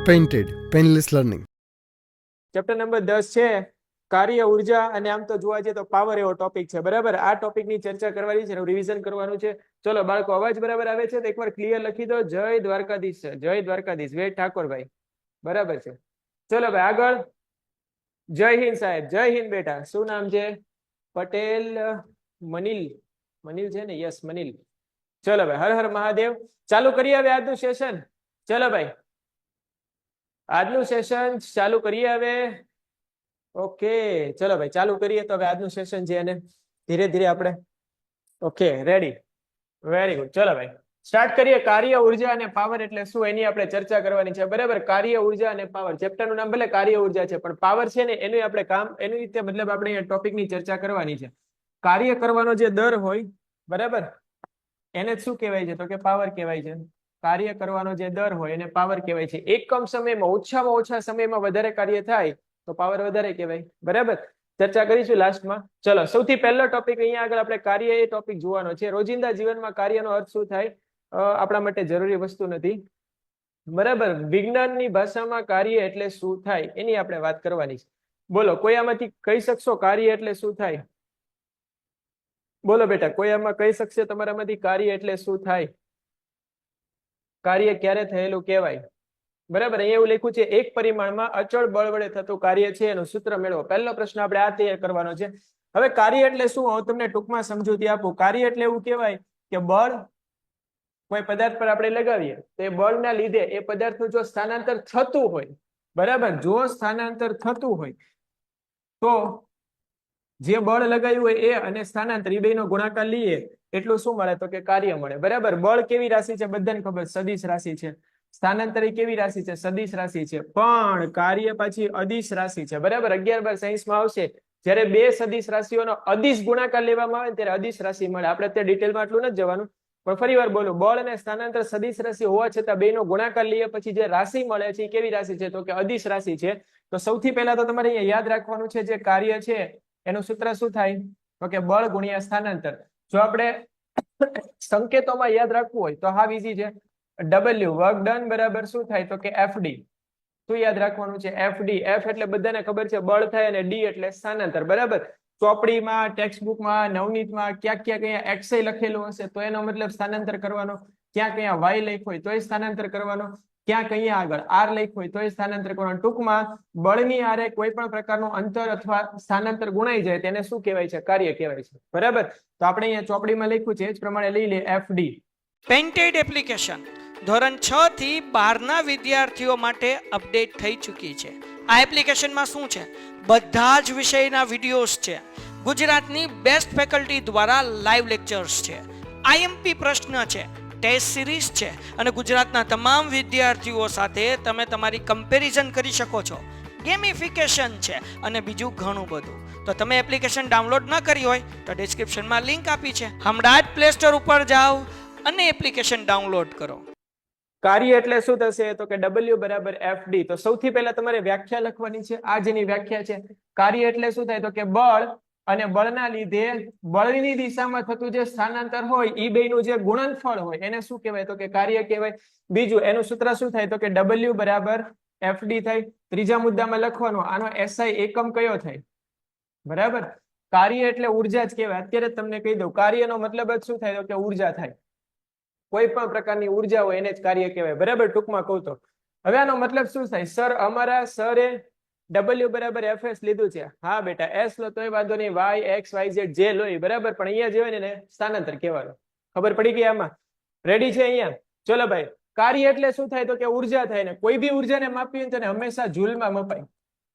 Painted, Painless Learning. Chapter number 10 છે કાર્ય ઉર્જા અને આમ તો જોવા જઈએ તો પાવર એવો ટોપિક છે બરાબર આ ટોપિકની ચર્ચા કરવાની છે રિવિઝન કરવાનું છે ચલો બાળકો અવાજ બરાબર આવે છે તો એકવાર ક્લિયર લખી દો જય દ્વારકાધીશ જય દ્વારકાધીશ વે ઠાકોરભાઈ બરાબર છે ચલો ભાઈ આગળ જય હિન્દ સાહેબ જય હિન્દ બેટા શું નામ છે પટેલ મનિલ મનિલ છે ને યસ મનિલ ચલો ભાઈ હર હર મહાદેવ ચાલુ કરીએ હવે આજનું સેશન ચલો ભાઈ આજનું સેશન ચાલુ કરીએ હવે ઓકે ચલો ભાઈ ચાલુ કરીએ તો હવે આજનું સેશન છે અને ધીરે ધીરે આપણે ઓકે રેડી વેરી ગુડ ચલો ભાઈ સ્ટાર્ટ કરીએ કાર્ય ઉર્જા અને પાવર એટલે શું એની આપણે ચર્ચા કરવાની છે બરાબર કાર્ય ઉર્જા અને પાવર ચેપ્ટરનું નામ ભલે કાર્ય ઉર્જા છે પણ પાવર છે ને એનું આપણે કામ એની રીતે મતલબ આપણે અહીંયા ટોપિકની ચર્ચા કરવાની છે કાર્ય કરવાનો જે દર હોય બરાબર એને શું કહેવાય છે તો કે પાવર કહેવાય છે કાર્ય કરવાનો જે દર હોય એને પાવર કહેવાય છે એકમ સમયમાં ઓછામાં ઓછા સમયમાં વધારે કાર્ય થાય તો પાવર વધારે કહેવાય બરાબર ચર્ચા કરીશું લાસ્ટમાં ચલો સૌથી પહેલો ટોપિક અહીંયા આગળ આપણે કાર્ય એ ટોપિક જોવાનો છે રોજિંદા જીવનમાં કાર્યનો અર્થ શું થાય આપણા માટે જરૂરી વસ્તુ નથી બરાબર વિજ્ઞાનની ભાષામાં કાર્ય એટલે શું થાય એની આપણે વાત કરવાની છે બોલો કોઈ આમાંથી કહી શકશો કાર્ય એટલે શું થાય બોલો બેટા કોઈ આમાં કહી શકશે તમારામાંથી કાર્ય એટલે શું થાય કાર્ય ક્યારે થયેલું કહેવાય બરાબર અહીંયા એવું લખ્યું છે એક પરિમાણમાં અચળ બળ વડે થતું કાર્ય છે એનું સૂત્ર મેળવો પહેલો પ્રશ્ન આપણે આ તૈયાર કરવાનો છે હવે કાર્ય એટલે શું હું તમને ટૂંકમાં સમજૂતી આપું કાર્ય એટલે એવું કહેવાય કે બળ કોઈ પદાર્થ પર આપણે લગાવીએ તો એ બળના લીધે એ પદાર્થનું જો સ્થાનાંતર થતું હોય બરાબર જો સ્થાનાંતર થતું હોય તો જે બળ લગાવ્યું હોય એ અને સ્થાનાંતર એ બેનો ગુણાકાર લઈએ એટલું શું મળે તો કે કાર્ય મળે બરાબર બળ કેવી રાશિ છે બધાને ખબર સદિશ રાશિ છે સ્થાનાંતર કેવી રાશિ છે સદિશ રાશિ છે પણ કાર્ય પાછી અદિશ રાશિ છે બરાબર 11 બાર સાયન્સમાં આવશે જ્યારે બે સદિશ રાશિઓનો અદિશ ગુણાકાર લેવામાં આવે ત્યારે અદિશ રાશિ મળે આપણે ત્યાં ડિટેલમાં આટલું નથી જવાનું પણ ફરી વાર બોલું બળ અને સ્થાનાંતર સદિશ રાશિ હોવા છતાં બેનો ગુણાકાર લઈએ પછી જે રાશિ મળે છે એ કેવી રાશિ છે તો કે અદિશ રાશિ છે તો સૌથી પહેલા તો તમારે અહીંયા યાદ રાખવાનું છે જે કાર્ય છે એનું સૂત્ર શું થાય તો કે બળ ગુણ્યા સ્થાનાંતર જો આપણે સંકેતોમાં યાદ રાખવું હોય તો હાવ ઈઝી છે W વર્ક ડન બરાબર શું થાય તો કે FD શું યાદ રાખવાનું છે FD F એટલે બધાને ખબર છે બળ થાય અને D એટલે સ્થાનાંતર બરાબર ચોપડીમાં ટેક્સ્ટબુકમાં નવનીતમાં ક્યાંક ક્યાંક અહીંયા XI લખેલું હશે તો એનો મતલબ સ્થાનાંતર કરવાનો ક્યાંક અહીંયા Y લખ્યું હોય તો એ સ્થાનાંતર કરવાનો ક્યાંક અહીંયા આગળ R લખ્યું હોય તો એ સ્થાનાંતર કરવાનું ટૂંકમાં બળની આરે કોઈ પણ પ્રકારનું અંતર અથવા સ્થાનાંતર ગુણાઈ જાય તેને શું કહેવાય છે કાર્ય કહેવાય છે બરાબર તો આપણે અહીંયા ચોપડીમાં લખ્યું છે એ જ પ્રમાણે લઈ લે FD પેઇન્ટેડ એપ્લિકેશન ધોરણ 6 થી 12 ના વિદ્યાર્થીઓ માટે અપડેટ થઈ ચૂકી છે આ એપ્લિકેશનમાં શું છે બધા જ વિષયના વિડિયોઝ છે ગુજરાતની બેસ્ટ ફેકલ્ટી દ્વારા લાઈવ લેક્ચર્સ છે IMP પ્રશ્ન છે ટેસ્ટ સિરીઝ છે અને ગુજરાતના તમામ વિદ્યાર્થીઓ સાથે તમે તમારી કમ્પેરિઝન કરી શકો છો ગેમિફિકેશન છે અને બીજું ઘણું બધું તો તમે એપ્લિકેશન ડાઉનલોડ ન કરી હોય તો ડિસ્ક્રિપ્શનમાં લિંક આપી છે હમણાં જ પ્લે સ્ટોર ઉપર જાઓ અને એપ્લિકેશન ડાઉનલોડ કરો કાર્ય એટલે શું થશે તો કે W બરાબર FD તો સૌથી પહેલા તમારે વ્યાખ્યા લખવાની છે આ જેની વ્યાખ્યા છે કાર્ય એટલે શું થાય તો કે બળ અને બળના લીધે બળની દિશામાં થતું જે સ્થાનાંતર હોય એ બેનું જે ગુણનફળ હોય એને શું કહેવાય તો કે કાર્ય કહેવાય બીજું એનું સૂત્ર શું થાય તો કે W બરાબર FD થાય ત્રીજા મુદ્દામાં લખવાનું આનો SI એકમ કયો થાય બરાબર કાર્ય એટલે ઉર્જા જ કહેવાય અત્યારે તમને કહી દઉં કાર્યનો મતલબ જ શું થાય તો કે ઉર્જા થાય કોઈ પણ પ્રકારની ઉર્જા હોય એને જ કાર્ય કહેવાય બરાબર ટૂંકમાં કહું તો હવે આનો મતલબ શું થાય સર અમારા સરે W બરાબર FS લીધું છે હા બેટા S લો તોય વાંધો નહીં Y X Y Z જે લો બરાબર પણ અહીંયા જે હોય ને સ્થાનાંતર કહેવાનું ખબર પડી ગઈ આમાં રેડી છે અહીંયા ચલો ભાઈ કાર્ય એટલે શું થાય તો કે ઉર્જા થાય ને કોઈ બી ઉર્જાને માપવી હોય તો હંમેશા જૂલમાં મપાય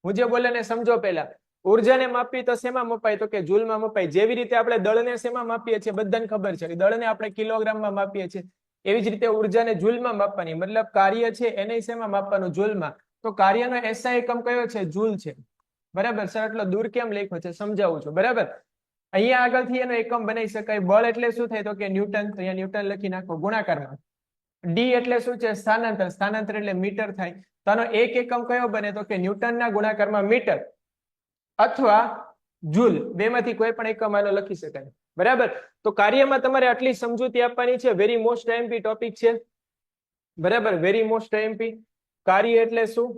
હું જે બોલે ને સમજો પહેલા ઉર્જાને માપવી તો શેમાં મપાય તો કે જૂલમાં મપાય જેવી રીતે આપણે દળને શેમાં માપીએ છીએ બધાને ખબર છે દળને આપણે કિલોગ્રામમાં માપીએ છીએ એવી જ રીતે ઉર્જાને જૂલમાં માપવાની મતલબ કાર્ય છે એને શેમાં માપવાનું જૂલમાં તો કાર્યનો SI એકમ કયો છે જૂલ છે બરાબર સર એટલો દૂર કેમ લખ્યો છે સમજાવું છું બરાબર અહીંયા આગળથી એનો એકમ બનાવી શકાય બળ એટલે શું થાય તો કે ન્યૂટન તો અહીંયા ન્યૂટન લખી નાખો ગુણાકારમાં D એટલે શું છે સ્થાનાંતર સ્થાનાંતર એટલે મીટર થાય તો આનો એક એકમ કયો બને તો કે ન્યૂટનના ગુણાકારમાં મીટર અથવા જૂલ બેમાંથી કોઈ પણ એકમ આનો લખી શકાય બરાબર તો કાર્યમાં તમારે આટલી સમજૂતી આપવાની છે વેરી મોસ્ટ IMP ટોપિક છે બરાબર વેરી મોસ્ટ IMP કાર્ય એટલે શું?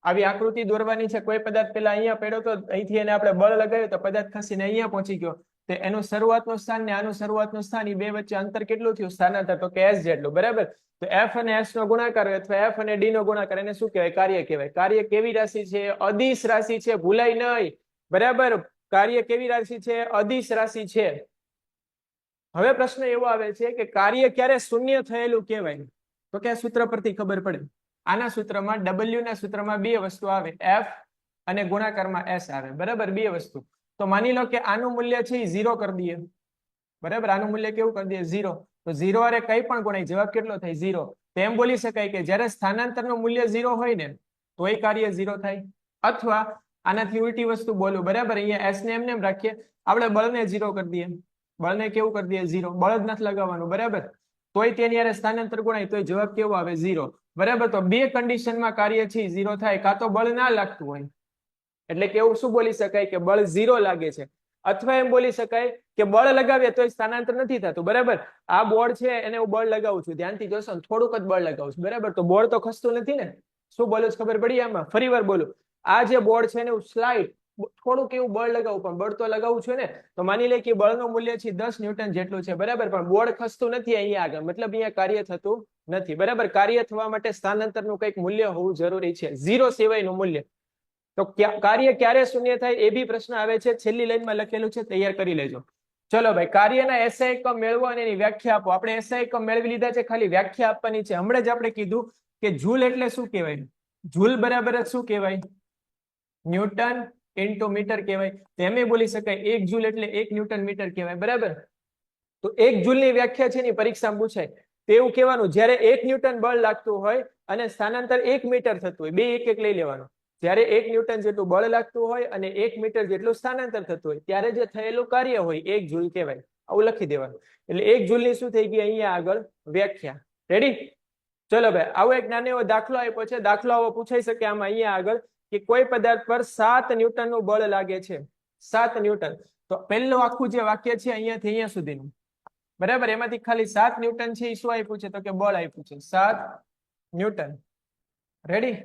આવી આકૃતિ દોરવાની છે. કોઈ પદાર્થ પેલા અહીંયા પડ્યો તો અહીંથી એને આપણે બળ લગાવ્યું તો પદાર્થ ખસીને અહીંયા પહોંચી ગયો. તો એનું શરૂઆતનું સ્થાન ને આનું શરૂઆતનું સ્થાન એ બે વચ્ચે અંતર કેટલું થયું? સ્થાનાંતર. તો કે s જેટલું. બરાબર. તો f અને s નો ગુણાકાર હોય અથવા f અને d નો ગુણાકાર એને શું કહેવાય? કાર્ય કહેવાય. કાર્ય કેવી રાશિ છે? અદિશ રાશિ છે. ભૂલાય નહીં. બરાબર. કાર્ય કેવી રાશિ છે? અદિશ રાશિ છે. હવે પ્રશ્ન એવો આવે છે કે કાર્ય ક્યારે શૂન્ય થયેલું કહેવાય? તો કે આ સૂત્ર પરથી ખબર પડે. આના સૂત્રમાં w ના સૂત્રમાં બે વસ્તુ આવે, f અને ગુણાકારમાં s આવે. બરાબર. બે વસ્તુ. તો માની લો કે આનું મૂલ્ય છે એ 0 કરી દઈએ. બરાબર. આનું મૂલ્ય કેવું કરી દઈએ? 0. તો 0 અરે કઈ પણ ગુણાય, જવાબ કેટલો થાય? 0. તો એમ બોલી શકાય કે જ્યારે સ્થાનાંતરનું મૂલ્ય 0 હોય ને તો એ કાર્ય 0 થાય. અથવા આનાથી ઉલટી વસ્તુ બોલું. બરાબર. અહીંયા s ને એમને એમ રાખીએ, આપણે બળને 0 કરી દઈએ. બળને કેવું કરી દઈએ? 0. બળ જ નથી લગાવવાનું. બરાબર. તોય તેની યારે સ્થાનાંતર ગુણાય તો જવાબ કેવો આવે? 0. બરાબર. તો બે કન્ડિશનમાં કાર્ય છે 0 થાય. કાં તો બળ ના લાગતું હોય એટલે કેવું શું બોલી શકાય કે બળ 0 લાગે છે, અથવા એમ બોલી શકાય કે બળ લગાવીએ તો સ્થાનાંતર નથી થતું. બરાબર. આ બોર્ડ છે એને હું બળ લગાવું છું, ધ્યાનથી જોશો થોડુંક જ બળ લગાવું છું. બરાબર. તો બોર્ડ તો ખસતું નથી ને. શું બોલું છું ખબર પડી? આમાં ફરી વાર બોલું. આ જે બોર્ડ છે એને હું સ્લાઇડ થોડુંક એવું બળ લગાવું, પણ બળ તો લગાવું છું ને. તો માની લે કે બળનું મૂલ્ય છે 10 ન્યૂટન જેટલું છે. બરાબર. પણ બોર્ડ ખસતું નથી અહીંયા આગળ, મતલબ અહીંયા કાર્ય થતું નથી. બરાબર. કાર્ય થવા માટે સ્થાનાંતરનું કંઈક મૂલ્ય હોવું જરૂરી છે, 0 સિવાયનું મૂલ્ય. તો કાર્ય ક્યારે શૂન્ય થાય એ બી પ્રશ્ન આવે છે. છેલ્લી લાઈનમાં લખેલું છે, તૈયાર કરી લેજો. ચલો ભાઈ, કાર્યના SI એકમ મેળવો અને એની વ્યાખ્યા આપો. આપણે SI એકમ મેળવી લીધા છે, ખાલી વ્યાખ્યા આપવાની છે. હમણાં જ આપણે કીધું કે જૂલ એટલે શું કહેવાય? જૂલ બરાબર જ શું કહેવાય? ન્યૂટન ઇન્ટુ મીટર કહેવાય. તો એમ બોલી શકાય 1 જૂલ એટલે 1 ન્યૂટન મીટર કહેવાય. બરાબર. તો 1 જૂલની વ્યાખ્યા છે ની પરીક્ષામાં પૂછાય તો એવું કહેવાનું, જ્યારે 1 ન્યૂટન બળ લાગતું હોય અને સ્થાનાંતર 1 મીટર થતું હોય, બે એક એક લઈ લેવાનું. જ્યારે 1 ન્યૂટન જેટલું બળ લાગતું હોય અને 1 મીટર જેટલું સ્થાનાંતર થતું હોય ત્યારે જે થયેલું કાર્ય હોય 1 જૂલ કહેવાય. આવું લખી દેવાનું. એટલે 1 જૂલની શું થઈ ગઈ અહીંયા આગળ વ્યાખ્યા. રેડી? ચલો ભાઈ, આવો એક નાનો એવો દાખલો આપ્યો છે. દાખલો આવો પૂછાઈ શકે આમાં અહીંયા આગળ કે કોઈ પદાર્થ પર 7 ન્યૂટનનું બળ લાગે છે. 7 ન્યૂટન. તો પહેલું આખું જે વાક્ય છે અહીંયાથી અહીંયા સુધીનું, બરાબર, એમાંથી ખાલી 7 ન્યૂટન છે એ શું આપ્યું છે? તો કે બળ આપ્યું છે 7 ન્યૂટન. રેડી?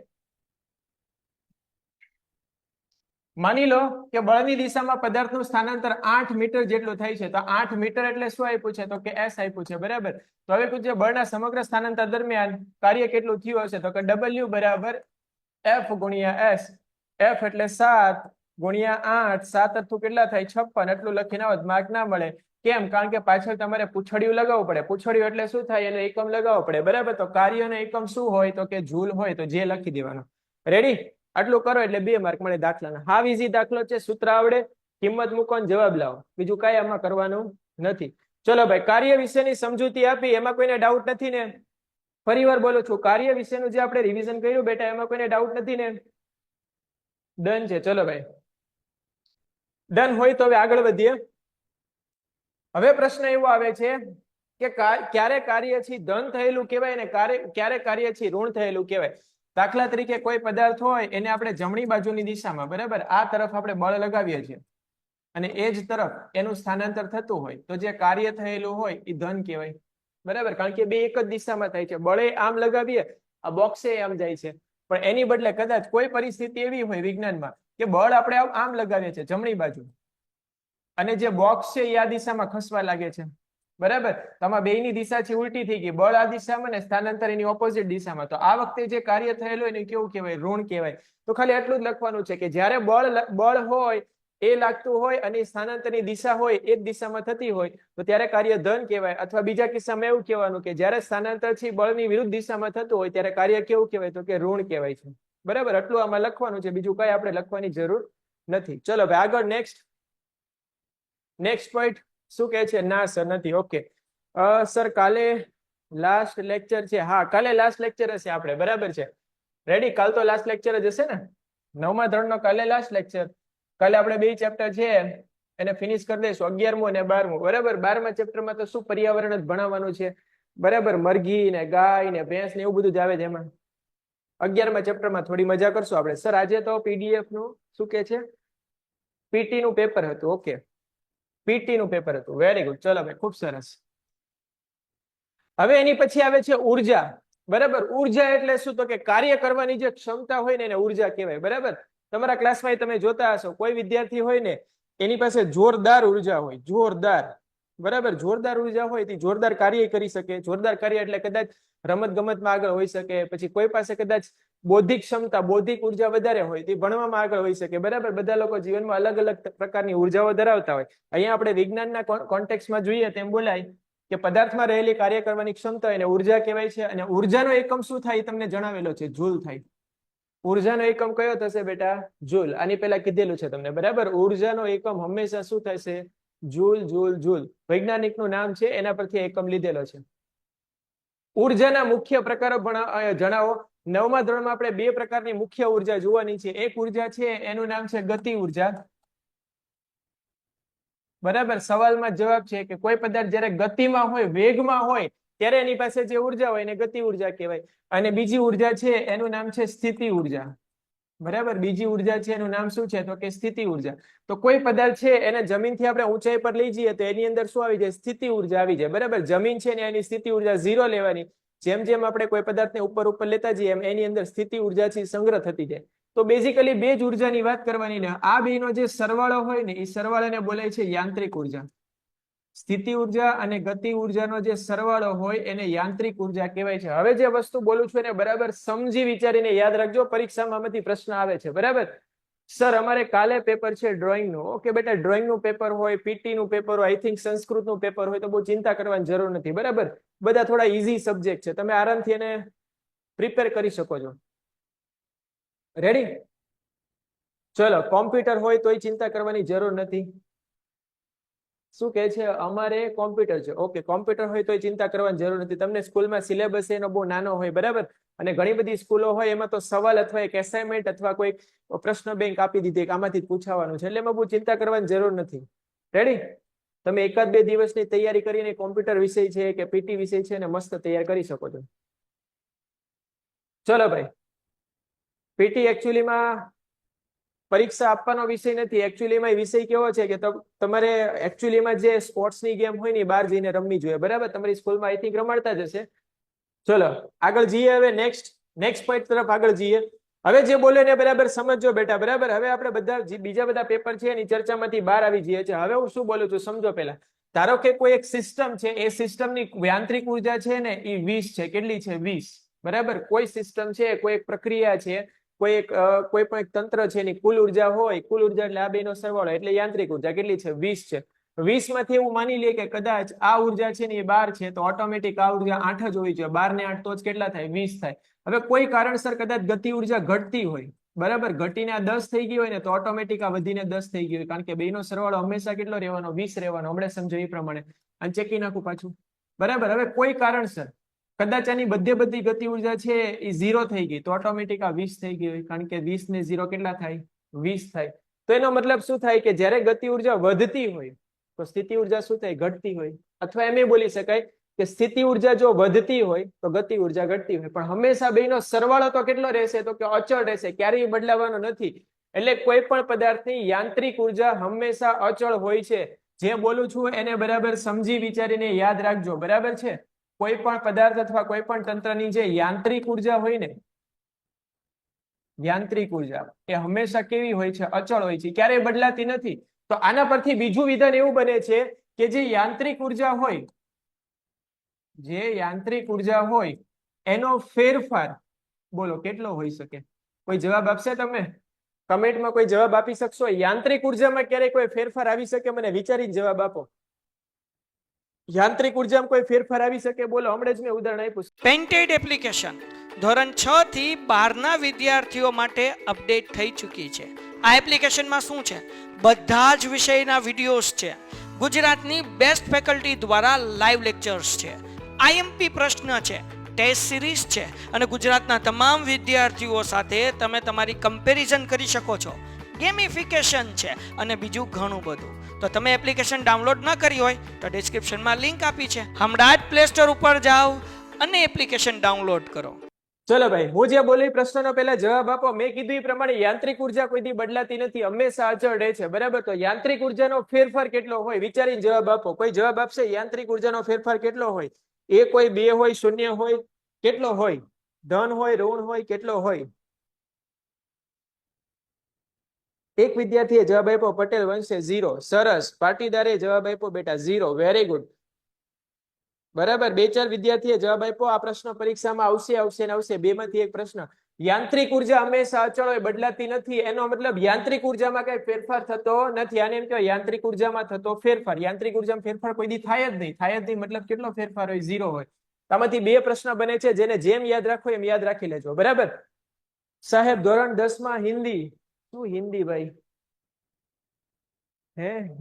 માની લો કે બળની દિશામાં પદાર્થનું સ્થાનાંતર 8 મીટર જેટલું થાય છે. તો 8 મીટર એટલે શું આપ્યું છે? તો કે s આપ્યું છે. બરાબર. તો હવે પૂછે બળના સમગ્ર સ્થાનાંતર દરમિયાન કાર્ય કેટલું થયું હશે? તો કે w બરાબર f ગુણ્યા s. f એટલે 7 ગુણ્યા 8. 7 અર્થું કેટલા થાય? 56. એટલું લખીને આવો માર્ક ના મળે. કેમ? કારણ કે પાછળ તમારે પૂછડિયું લગાવવું પડે. પૂછડિયું એટલે શું થાય? એને એકમ લગાવવો પડે. બરાબર. તો કાર્યનો એકમ શું હોય? તો કે જૂલ હોય. તો જે લખી દેવાનું. રેડી? આટલું કરો એટલે 2 માર્ક મળે દાખલાના. હાવ ઈઝી દાખલો છે. સૂત્ર આવડે, કિંમત મૂકો અને જવાબ લાવો. બીજું કાંઈ આમાં કરવાનું નથી. ચલો ભાઈ, કાર્ય વિશેની સમજૂતી આપી, એમાં કોઈને ડાઉટ નથી ને? ફરી વાર બોલું છું, કાર્ય વિશેનું જે આપણે રિવિઝન કર્યું બેટા, એમાં કોઈને ડાઉટ નથી ને? ડન છે. ચલો ભાઈ, ડન હોય તો હવે આગળ વધીએ. હવે પ્રશ્ન એવો આવે છે કે ક્યારે કાર્ય છે ધન થયેલું કહેવાય ને ક્યારે કાર્ય છે ઋણ થયેલું કહેવાય. દાખલા તરીકે કોઈ પદાર્થ હોય એને આપણે જમણી બાજુની દિશામાં, બરાબર, આ તરફ આપણે બળ લગાવીએ છીએ અને એ જ તરફ એનું સ્થાનાંતર થતું હોય તો જે કાર્ય થયેલું હોય એ ધન કહેવાય. બરાબર. કારણ કે બે એક જ દિશામાં થાય છે. બળે આમ લગાવીએ, આ બોક્સે આમ જાય છે, પણ એની બદલે કદાચ કોઈ પરિસ્થિતિ એવી હોય વિજ્ઞાનમાં કે બળ આપણે આમ લગાવીએ છીએ જમણી બાજુ અને જે બોક્સ છે એ આ દિશામાં ખસવા લાગે છે. બરાબર. તમારા બેયની દિશા છે ઉલટી થઈ ગઈ, બળ આ દિશામાં ને સ્થાનાંતર એની ઓપોઝિટ દિશામાં. તો આ વખતે જે કાર્ય થયેલું હોય એને કેવું કહેવાય? ઋણ કહેવાય. તો ખાલી એટલું જ લખવાનું છે કે જ્યારે બળ હોય એ લાગતું હોય અને સ્થાનાંતરની દિશા હોય એ જ દિશામાં થતી હોય તો ત્યારે કાર્ય ધન કહેવાય. અથવા બીજા કિસ્સામાં એવું કહેવાનું કે જ્યારે સ્થાનાંતર છે બળની વિરુદ્ધ દિશામાં થતું હોય ત્યારે કાર્ય કેવું કહેવાય? તો કે ઋણ કહેવાય છે. બરાબર. આટલું આમાં લખવાનું છે, બીજું કઈ આપણે લખવાની જરૂર નથી. ચલો ભાઈ આગળ નેક્સ્ટ પોઈન્ટ શું કહે છે? ના સર નથી. ઓકે સર, કાલે લાસ્ટ લેક્ચર છે. હા, કાલે લાસ્ટ લેક્ચર હશે આપણે. બરાબર છે. રેડી? કાલ તો લાસ્ટ લેક્ચર જ હશે ને? 9મા ધોરણનો કાલે લાસ્ટ લેક્ચર. કાલે આપણે 2 ચેપ્ટર છે એને ફિનિશ કરી દઈશું, 11મું અને 12મું. બરાબર. 12મા ચેપ્ટરમાં તો શું પર્યાવરણ જ ભણાવવાનું છે. બરાબર. મરઘી ને ગાય ને ભેંસ ને એવું બધું જ આવે છે એમાં. 11મા ચેપ્ટરમાં થોડી મજા કરશું આપણે. સર, આજે તો પીડીએફ નું શું કે છે? પીટી નું પેપર હતું. ઓકે, પીટી નું પેપર હતું. Very good. ચલો ભાઈ, ખૂબ સરસ. હવે એની પછી આવે છે ઉર્જા. બરાબર. ઉર્જા એટલે શું? તો કે કાર્ય કરવાની જે ક્ષમતા હોય ને એને ઉર્જા કહેવાય. બરાબર. તમારા ક્લાસમાં તમે જોતા હશો કોઈ વિદ્યાર્થી હોય ને એની પાસે જોરદાર ઉર્જા હોય, જોરદાર. બરાબર. જોરદાર ઉર્જા હોય તે જોરદાર કાર્ય કરી શકે. જોરદાર કાર્ય એટલે કદાચ રમત ગમતમાં આગળ હોઈ શકે, પછી કોઈ પાસે કદાચ બૌદ્ધિક ક્ષમતા, બૌદ્ધિક ઉર્જા વધારે હોય તે ભણવામાં આગળ હોઈ શકે. બરાબર. બધા લોકો જીવનમાં અલગ અલગ પ્રકારની ઉર્જાઓ ધરાવતા હોય. અહીંયા આપણે વિજ્ઞાનના કોન્ટેક્સ્ટમાં જોઈએ તેમ બોલાય કે પદાર્થમાં રહેલી કાર્ય કરવાની ક્ષમતા એને ઉર્જા કહેવાય છે. અને ઉર્જાનો એકમ શું થાય તમને જણાવેલો છે, જૂલ થાય. ઉર્જાનો એકમ કયો થશે બેટા? જૂલ. આની પહેલા કીધેલું છે તમને. બરાબર. ઉર્જાનો એકમ હંમેશા શું થશે? Joule, joule, joule. વૈજ્ઞાનિકનું નામ છે, એના પરથી એકમ લીધેલો છે. ઉર્જાના મુખ્ય પ્રકારો જણાવો. 9મા ધોરણમાં આપણે 2 પ્રકારની મુખ્ય ઉર્જા જોવાની છે. એક ઉર્જા છે એનું નામ છે ગતિ ઉર્જા. બરાબર. સવાલમાં જવાબ છે કે કોઈ પદાર્થ જ્યારે ગતિમાં હોય, વેગમાં હોય ત્યારે એની પાસે જે ઉર્જા હોય એને ગતિ ઉર્જા કહેવાય. અને બીજી ઉર્જા છે એનું નામ છે સ્થિતિ ઉર્જા. બરાબર. બીજી ઉર્જા છે એનું નામ શું છે? તો કે સ્થિતિ ઉર્જા. તો કોઈ પદાર્થ છે એને જમીનથી આપણે ઊંચાઈ પર લઈ જઈએ તો એની અંદર શું આવી જાય? સ્થિતિ ઉર્જા આવી જાય. બરાબર. જમીન છે ને એની સ્થિતિ ઉર્જા 0 લેવાની. જેમ જેમ આપણે કોઈ પદાર્થને ઉપર ઉપર લેતા જઈએ એમ એની અંદર સ્થિતિ ઉર્જાથી સંગ્રહ થતી જાય. તો બેઝિકલી 2 જ ઉર્જાની વાત કરવાની ને આ બેનો જે સરવાળો હોય ને એ સરવાળાને બોલાય છે યાંત્રિક ઉર્જા. સ્થિતિ ઉર્જા અને ગતિ ઉર્જાનો જે સરવાળો હોય એને યાંત્રિક ઉર્જા કહેવાય છે. હવે જે વસ્તુ બોલું છું એને બરાબર સમજી વિચારીને યાદ રાખજો. પરીક્ષામાં આમાંથી પ્રશ્ન આવે છે. બરાબર. સર અમારે કાલે પેપર છે ડ્રોઈંગનું. ઓકે બેટા, ડ્રોઈંગનું પેપર હોય, પીટી નું પેપર હોય, આઈ થિંક સંસ્કૃતનું પેપર હોય તો બહુ ચિંતા કરવાની જરૂર નથી. બરાબર. બધા થોડા ઈઝી સબ્જેક્ટ છે, તમે આરામથી એને પ્રિપેર કરી શકો છો. રેડી? ચલો. કોમ્પ્યુટર હોય તોય ચિંતા કરવાની જરૂર નથી. શું કહે છે? અમારે કોમ્પ્યુટર છે. ઓકે. કોમ્પ્યુટર હોય તોય ચિંતા કરવાની જરૂર નથી. તમને સ્કૂલમાં સિલેબસ એનો બહુ નાનો હોય. બરાબર. અને ઘણી બધી સ્કૂલો હોય એમાં તો સવાલ અથવા એક એસાઇનમેન્ટ અથવા કોઈ પ્રશ્ન બેંક આપી દીધી કે આમાંથી પૂછવાનું છે, એટલે એમાં બહુ ચિંતા કરવાની જરૂર નથી. રેડી? તમે 1-2 દિવસની તૈયારી કરીને કોમ્પ્યુટર વિષય છે કે પીટી વિષય છે ને મસ્ત તૈયાર કરી શકો છો. ચલો ભાઈ. પીટી એકચ્યુઅલીમાં પરીક્ષા આપવાનો વિષય નથી. એકચ્યુઅલીમાં વિષય કેવો છે કે તમારે એકચ્યુઅલીમાં જે સ્પોર્ટ્સની ગેમ હોય ને બહાર જઈને રમવી જોઈએ. બરાબર. તમારી સ્કૂલમાં આઈ થિંક રમાડતા જ હશે. ચલો આગળ જઈએ. હવે નેક્સ્ટ પોઈન્ટ તરફ આગળ જઈએ. હવે જે બોલે ને બરાબર સમજો બેટા. બરાબર. હવે આપણે બધા બીજા બધા પેપર છે એની ચર્ચામાંથી બહાર આવી જઈએ છીએ. હવે હું શું બોલું છું સમજો પહેલા. ધારો કે કોઈ એક સિસ્ટમ છે, એ સિસ્ટમની યાંત્રિક ઉર્જા છે ને એ 20 છે. કેટલી છે? 20. બરાબર. કોઈ સિસ્ટમ છે, કોઈ એક પ્રક્રિયા છે, કોઈ પણ એક તંત્ર છે એની કુલ ઉર્જા હોય, કુલ ઉર્જા એટલે આ બેનો સરવાળો એટલે યાંત્રિક ઉર્જા કેટલી છે? 20 છે. 20 માંથી એવું માની લઈએ કે કદાચ આ ઉર્જા છે ને એ 12 છે તો ઓટોમેટિક આ ઉર્જા 8 જ હોવી જોઈએ. 12 ને 8 તો જ કેટલા થાય? 20 થાય. હવે કોઈ કારણસર કદાચ ગતિ ઉર્જા ઘટતી હોય, બરાબર, ઘટીને આ 10 થઈ ગઈ હોય ને તો ઓટોમેટિક આ વધીને 10 થઈ ગઈ હોય, કારણ કે બેનો સરવાળો હંમેશા કેટલો રહેવાનો? 20 રહેવાનો. હમણાં સમજો એ પ્રમાણે. અને ચેકી નાખું પાછું. બરાબર. હવે કોઈ કારણસર કદાચ આની બધી ગતિ ઉર્જા છે એ 0 થઈ ગઈ તો ઓટોમેટિક આ 20 થઈ ગઈ હોય, કારણ કે 20 ને 0 કેટલા થાય? 20 થાય. તો એનો મતલબ શું થાય કે જ્યારે ગતિ ઉર્જા વધતી હોય તો સ્થિતિ ઉર્જા શું થાય? ઘટતી હોય. અથવા એમ બોલી શકાય કે સ્થિતિ ઉર્જા જો વધતી હોય તો ગતિ ઉર્જા ઘટતી હોય. પણ હંમેશા બેનો સરવાળો તો કેટલો રહેશે? તો કે અચળ રહેશે, ક્યારેય બદલાવાનો નથી. એટલે કોઈ પણ પદાર્થની યાંત્રિક ઉર્જા હંમેશા અચળ હોય છે. જે બોલું છું એને બરાબર સમજી વિચારીને યાદ રાખજો. બરાબર છે? કોઈ પણ પદાર્થ અથવા કોઈ પણ તંત્રની જે યાંત્રિક ઉર્જા હોય ને, યાંત્રિક ઉર્જા એ હંમેશા કેવી હોય છે? અચળ હોય છે, ક્યારેય બદલાતી નથી. તો આના પરથી બીજું વિધાન એવું બને છે કે જે યાંત્રિક ઉર્જા હોય, જે યાંત્રિક ઉર્જા હોય એનો ફેરફાર બોલો કેટલો હોઈ શકે? કોઈ જવાબ આપશે? તમે કમેન્ટમાં કોઈ જવાબ આપી શકશો? યાંત્રિક ઉર્જામાં ક્યારેય કોઈ ફેરફાર આવી શકે? મને વિચારીને જવાબ આપો. યાંત્રિક ઉર્જામાં કોઈ ફેરફાર આવી શકે? બોલો. હમણાં જ મેં ઉદાહરણ આપ્યું. પેન્ટેડ એપ્લિકેશન ધોરણ 6 થી 12ના વિદ્યાર્થીઓ માટે અપડેટ થઈ ચૂકી છે. આ એપ્લિકેશનમાં શું છે? બધા જ વિષયના વિડીયોઝ છે. ગુજરાતની બેસ્ટ ફેકલ્ટી દ્વારા લાઈવ લેક્ચર્સ છે. આઈએમપી પ્રશ્ન છે, ટેસ્ટ સિરીઝ છે અને ગુજરાતના તમામ વિદ્યાર્થીઓ સાથે તમે તમારી કમ્પેરિઝન કરી શકો છો. ગેમિફિકેશન છે અને બીજું ઘણું બધું. તો તમે એપ્લિકેશન ડાઉનલોડ ન કરી હોય તો ડિસ્ક્રિપ્શનમાં લિંક આપી છે. હમણાં જ પ્લે સ્ટોર ઉપર જાઓ અને એપ્લિકેશન ડાઉનલોડ કરો. ચલો ભાઈ, હું જે બોલી પ્રશ્નનો પહેલા જવાબ આપો. મેં કીધું એ પ્રમાણે યાંત્રિક ઉર્જા કોઈથી બદલાતી નથી, હંમેશા અચળ રહે છે. બરાબર. તો યાંત્રિક ઉર્જાનો ફેરફાર કેટલો હોય? વિચારીને જવાબ આપો. કોઈ જવાબ આપશે? યાંત્રિક ઉર્જાનો ફેરફાર કેટલો હોય? 1 હોય, 2 હોય, 0 હોય? કેટલો હોય? ધન હોય, ઋણ હોય, કેટલો હોય? એક વિદ્યાર્થીએ જવાબ આપ્યો પટેલ વંશે 0. સરસ. પાટીદારે જવાબ આપ્યો બેટા 0. Very good. બરાબર. 2-4 વિદ્યાર્થીએ જવાબ આપ્યો. આ પ્રશ્ન પરીક્ષામાં આવશે. બેમાંથી એક પ્રશ્ન. યાંત્રિક ઉર્જા હંમેશા અચળ હોય, બદલાતી નથી. એનો મતલબ યાંત્રિક ઉર્જામાં કઈ ફેરફાર થતો નથી. આને એમ કહેવાય યાંત્રિક ઉર્જામાં થતો ફેરફાર. યાંત્રિક ઉર્જામાં ફેરફાર કોઈ દી થાય જ નહીં. મતલબ કેટલો ફેરફાર હોય? 0 હોય. આમાંથી 2 પ્રશ્ન બને છે, જેને જેમ યાદ રાખો એમ યાદ રાખી લેજો. બરાબર. સાહેબ ધોરણ 10 માં હિન્દી. શું હિન્દી ભાઈ?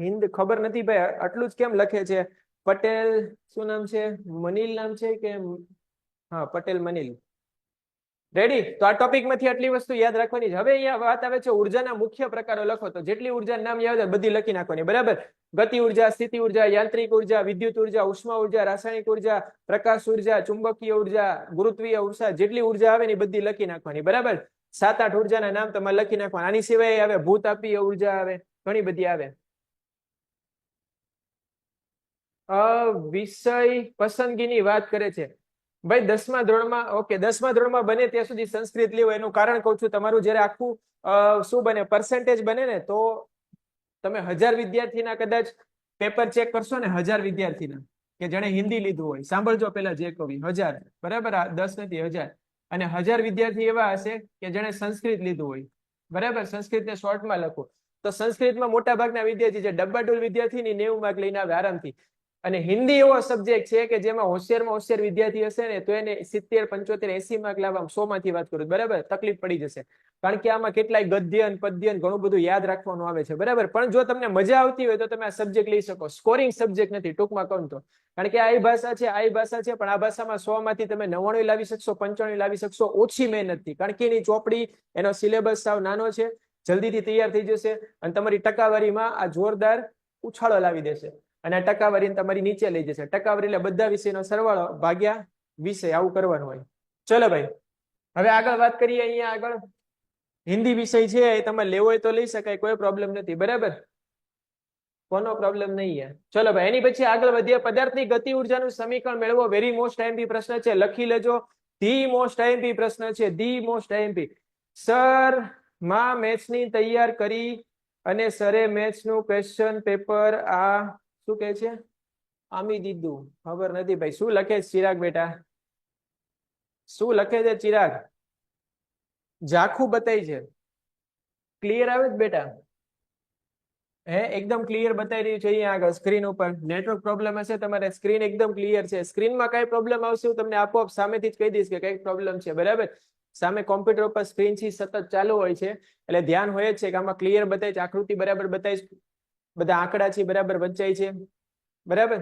હિન્દ ખબર નથી ભાઈ. આટલું જ કેમ લખે છે? પટેલ શું નામ છે? મનિલ નામ છે કે? હા, પટેલ મનિલ. રેડી? તો આ ટોપિક માંથી આટલી વસ્તુ યાદ રાખવાની છે. હવે અહીંયા વાત આવે છે ઉર્જાના મુખ્ય પ્રકારો લખો. તો જેટલી ઉર્જા નામ યાદ આવે બધી લખી નાખવાની. બરાબર. ગતિ ઉર્જા, સ્થિતિ ઉર્જા, યાંત્રિક ઉર્જા, વિદ્યુત ઉર્જા, ઉષ્મા ઉર્જા, રાસાયણિક ઉર્જા, પ્રકાશ ઉર્જા, ચુંબકીય ઉર્જા, ગુરુત્વીય ઉર્જા, જેટલી ઉર્જા આવે ને બધી લખી નાખવાની. બરાબર. 7-8 ઉર્જાના નામ તમારે લખી નાખવાના. આની સિવાય આવે ભૂતાપીય ઉર્જા, આવે ઘણી બધી આવે. વિષય પસંદગીની વાત કરે છે ભાઈ. 10મા ધોરણમાં ઓકે 10મા ધોરણમાં બને ત્યાં સુધી સંસ્કૃત લેવો. એનું કારણ કહું છું. તમારું જયારે આખું શું બને પર્સન્ટેજ બને ને, તો તમે 1000 વિદ્યાર્થીના કદાચ પેપર ચેક કરશો ને, 1000 વિદ્યાર્થીના કે જેણે હિન્દી લીધું હોય, સાંભળજો પેલા જે કહું, 1000. બરાબર. આ 10 નથી, 1000. અને 1000 વિદ્યાર્થી એવા હશે કે જેણે સંસ્કૃત લીધું હોય. બરાબર. સંસ્કૃતને શોર્ટમાં લખો તો સંસ્કૃતમાં મોટા ભાગના વિદ્યાર્થી જે ડબ્બાડોલ વિદ્યાર્થીની 90 માર્ક લઈને આવે આરામથી. અને હિન્દી એવો સબ્જેક્ટ છે કે જેમાં હોશિયારમાં હોશિયાર વિદ્યાર્થી હશે ને તો એને 70, 75, 80 માર્ક લાવવા 100 માંથી વાત કરું. બરાબર. તકલીફ પડી જશે, કારણ કે આમાં કેટલાય ગદ્ય પદ્ય ઘણું બધું યાદ રાખવાનું આવે છે. બરાબર. પણ જો તમને મજા આવતી હોય તો તમે આ સબ્જેક્ટ લઈ શકો. સ્કોરિંગ સબ્જેક્ટ નથી ટૂંકમાં કહું તો, કારણ કે આ ભાષા છે, પણ આ ભાષામાં 100 માંથી તમે 99 લાવી શકશો, 95 લાવી શકશો, ઓછી મહેનતથી. કારણ કે એની ચોપડી, એનો સિલેબસ સાવ નાનો છે, જલ્દીથી તૈયાર થઈ જશે અને તમારી ટકાવારીમાં આ જોરદાર ઉછાળો લાવી દેશે. અને આ ટકાવારી તમારી નીચે લઈ જશે. ટકાવારી એટલે બધા વિષયનો સરવાળો ભાગ્યા વિષય, આવું કરવાનું હોય. ચલો ભાઈ, હવે આગળ વાત કરીએ. અહીંયા આગળ હિન્દી વિષય છે, એ તમારે લેવો હોય તો લઈ શકાય, કોઈ પ્રોબ્લેમ નથી. બરાબર. કોનો પ્રોબ્લેમ નહીં. ચલો ભાઈ, એની પછી આગળ વધીએ. પદાર્થની ગતિ ઉર્જાનું સમીકરણ મેળવો. વેરી મોસ્ટ આઈએમપી પ્રશ્ન છે, લખી લેજો. ધી મોસ્ટ આઈએમપી પ્રશ્ન છે, ધી મોસ્ટ આઈએમપી. સર માં મેથ્સની તૈયાર કરી અને સરે મેથ્સનું ક્વેશ્ચન પેપર શું કહે છે આમી દીધું. ખબર નથી ભાઈ શું લખે છે ચિરાગ બેટા, શું લખે છે ચિરાગ? ઝાખું બતાય છે. ક્લિયર આવે છે બેટા? એકદમ ક્લિયર બતાવી રહ્યું છે અહીંયા આગળ સ્ક્રીન ઉપર. નેટવર્ક પ્રોબ્લેમ હશે તમારે, સ્ક્રીન એકદમ ક્લિયર છે. સ્ક્રીનમાં કઈ પ્રોબ્લેમ આવશે હું તમને આપોઆપ સામેથી જ કહી દઈશ કે કઈ પ્રોબ્લેમ છે. બરાબર. સામે કોમ્પ્યુટર ઉપર સ્ક્રીન થી સતત ચાલુ હોય છે એટલે ધ્યાન હોય જ છે કે આમાં ક્લિયર બતાય છે, આકૃતિ બરાબર બતાય છે, બધા આંકડા છે બરાબર વંચાય છે. બરાબર.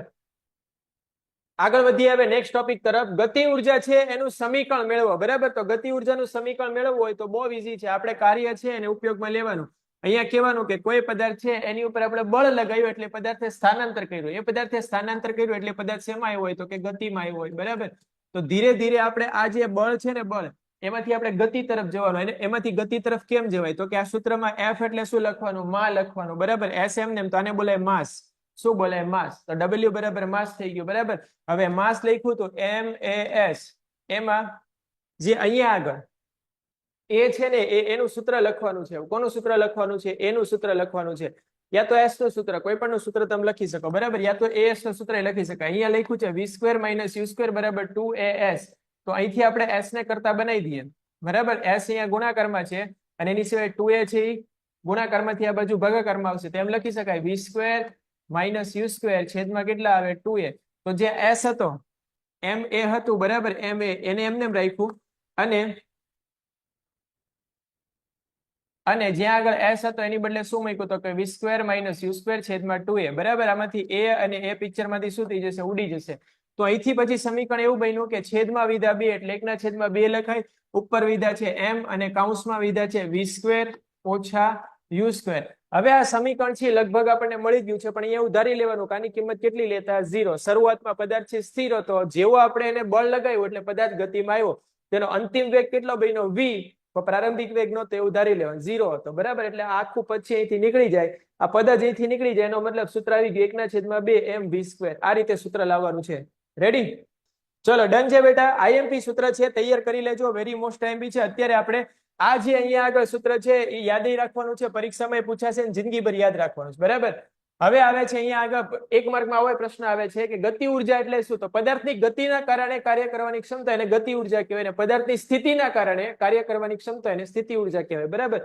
આગળ વધીએ હવે નેક્સ્ટ ટોપિક તરફ. ગતિ ઉર્જા છે એનું સમીકરણ મેળવો. બરાબર. તો ગતિ ઉર્જાનું સમીકરણ મેળવવું હોય તો બહુ ઈઝી છે. આપણે કાર્ય છે એને ઉપયોગમાં લેવાનું. અહીંયા કહેવાનું કે કોઈ પદાર્થ છે એની ઉપર આપણે બળ લગાવ્યું એટલે પદાર્થે સ્થાનાંતર કર્યું. એ પદાર્થે સ્થાનાંતર કર્યું એટલે પદાર્થ શેમાં આવ્યો હોય તો કે ગતિમાં આવ્યો હોય. બરાબર. તો ધીરે ધીરે આપણે આ જે બળ છે ને, બળ એમાંથી આપણે ગતિ તરફ જવાનું. અને એમાંથી ગતિ તરફ કેમ જવાય તો કે આ સૂત્રમાં F એટલે શું લખવાનું? માં લખવાનું. બરાબર. S એમ ને તો આને બોલાય માસ. શું બોલાય? માસ. તો W બરાબર માસ થઈ ગયું. બરાબર. હવે માસ લખ્યું તો MAS. એમાં જે અહીંયા આગળ એ છે ને એનું સૂત્ર લખવાનું છે. કોનું સૂત્ર લખવાનું છે? એનું સૂત્ર લખવાનું છે. યા તો S નું સૂત્ર, કોઈ પણ નું સૂત્ર તમે લખી શકો. બરાબર. યા તો AS નું સૂત્ર લખી શકાય. અહીંયા લખ્યું છે V² - U² બરાબર 2AS. તો અહીંથી આપણે S ને કરતા બનાવી દઈએ. બરાબર. S અહીંયા ગુણાકારમાં છે અને એની સિવાય 2A છે એ ગુણાકારમાંથી આ બાજુ ભાગાકારમાં આવશે. તેમ લખી શકાય V² - U² છેદમાં કેટલા આવે? 2A. તો જે S હતો MA હતું. બરાબર. MA એને એમને રાખ્યું અને જ્યાં આગળ S હતો એની બદલે શું મૂક્યું તો કે V² - U² છેદમાં 2A. બરાબર. આમાંથી A અને A પિક્ચર માંથી શું થઈ જશે? ઉડી જશે. તો અહીંથી પછી સમીકરણ એવું બન્યું કે છેદમાં વિધા 2 એટલે 1/2 લખાય. ઉપર વિધા છે M અને કૌંસમાં વિધા છે V² - U². હવે આ સમીકરણ છે લગભગ આપણને મળી ગયું છે, પણ અહીંયા ઉધારી લેવાનું. આની કિંમત કેટલી લેતા? 0. શરૂઆતમાં પદાર્થ છે સ્થિર હતો. જેવો આપણે એને બળ લગાવ્યું એટલે પદાર્થ ગતિમાં આવ્યો. તેનો અંતિમ વેગ કેટલો બન્યો? V. પ્રારંભિક વેગ નો તે ઉધારી લેવાનો 0 હતો. બરાબર. એટલે આખું પછી અહીંથી નીકળી જાય. આ પદ જ અહીંથી નીકળી જાય એનો મતલબ સૂત્ર આવી ગયું 1/2 MV². આ રીતે સૂત્ર લાવવાનું છે. રેડી? ચલો ડન છે બેટા. આઈએમપી સૂત્ર છે તૈયાર કરી લેજો, વેરી મોસ્ટ આઈએમપી છે. અત્યારે આપણે આ જે અહીંયા આગળ સૂત્ર છે એ યાદ રાખવાનું છે, પરીક્ષામાં પૂછાશે ને જિંદગીભર યાદ રાખવાનું છે, બરાબર. હવે આવે છે અહીંયા આગળ 1 માર્કમાં આવો પ્રશ્ન આવે છે કે ગતિ ઉર્જા એટલે શું? તો પદાર્થની ગતિના કારણે કાર્ય કરવાની ક્ષમતા એને ગતિ ઉર્જા કહેવાય, ને પદાર્થની સ્થિતિના કારણે કાર્ય કરવાની ક્ષમતા એને સ્થિતિ ઉર્જા કહેવાય, બરાબર.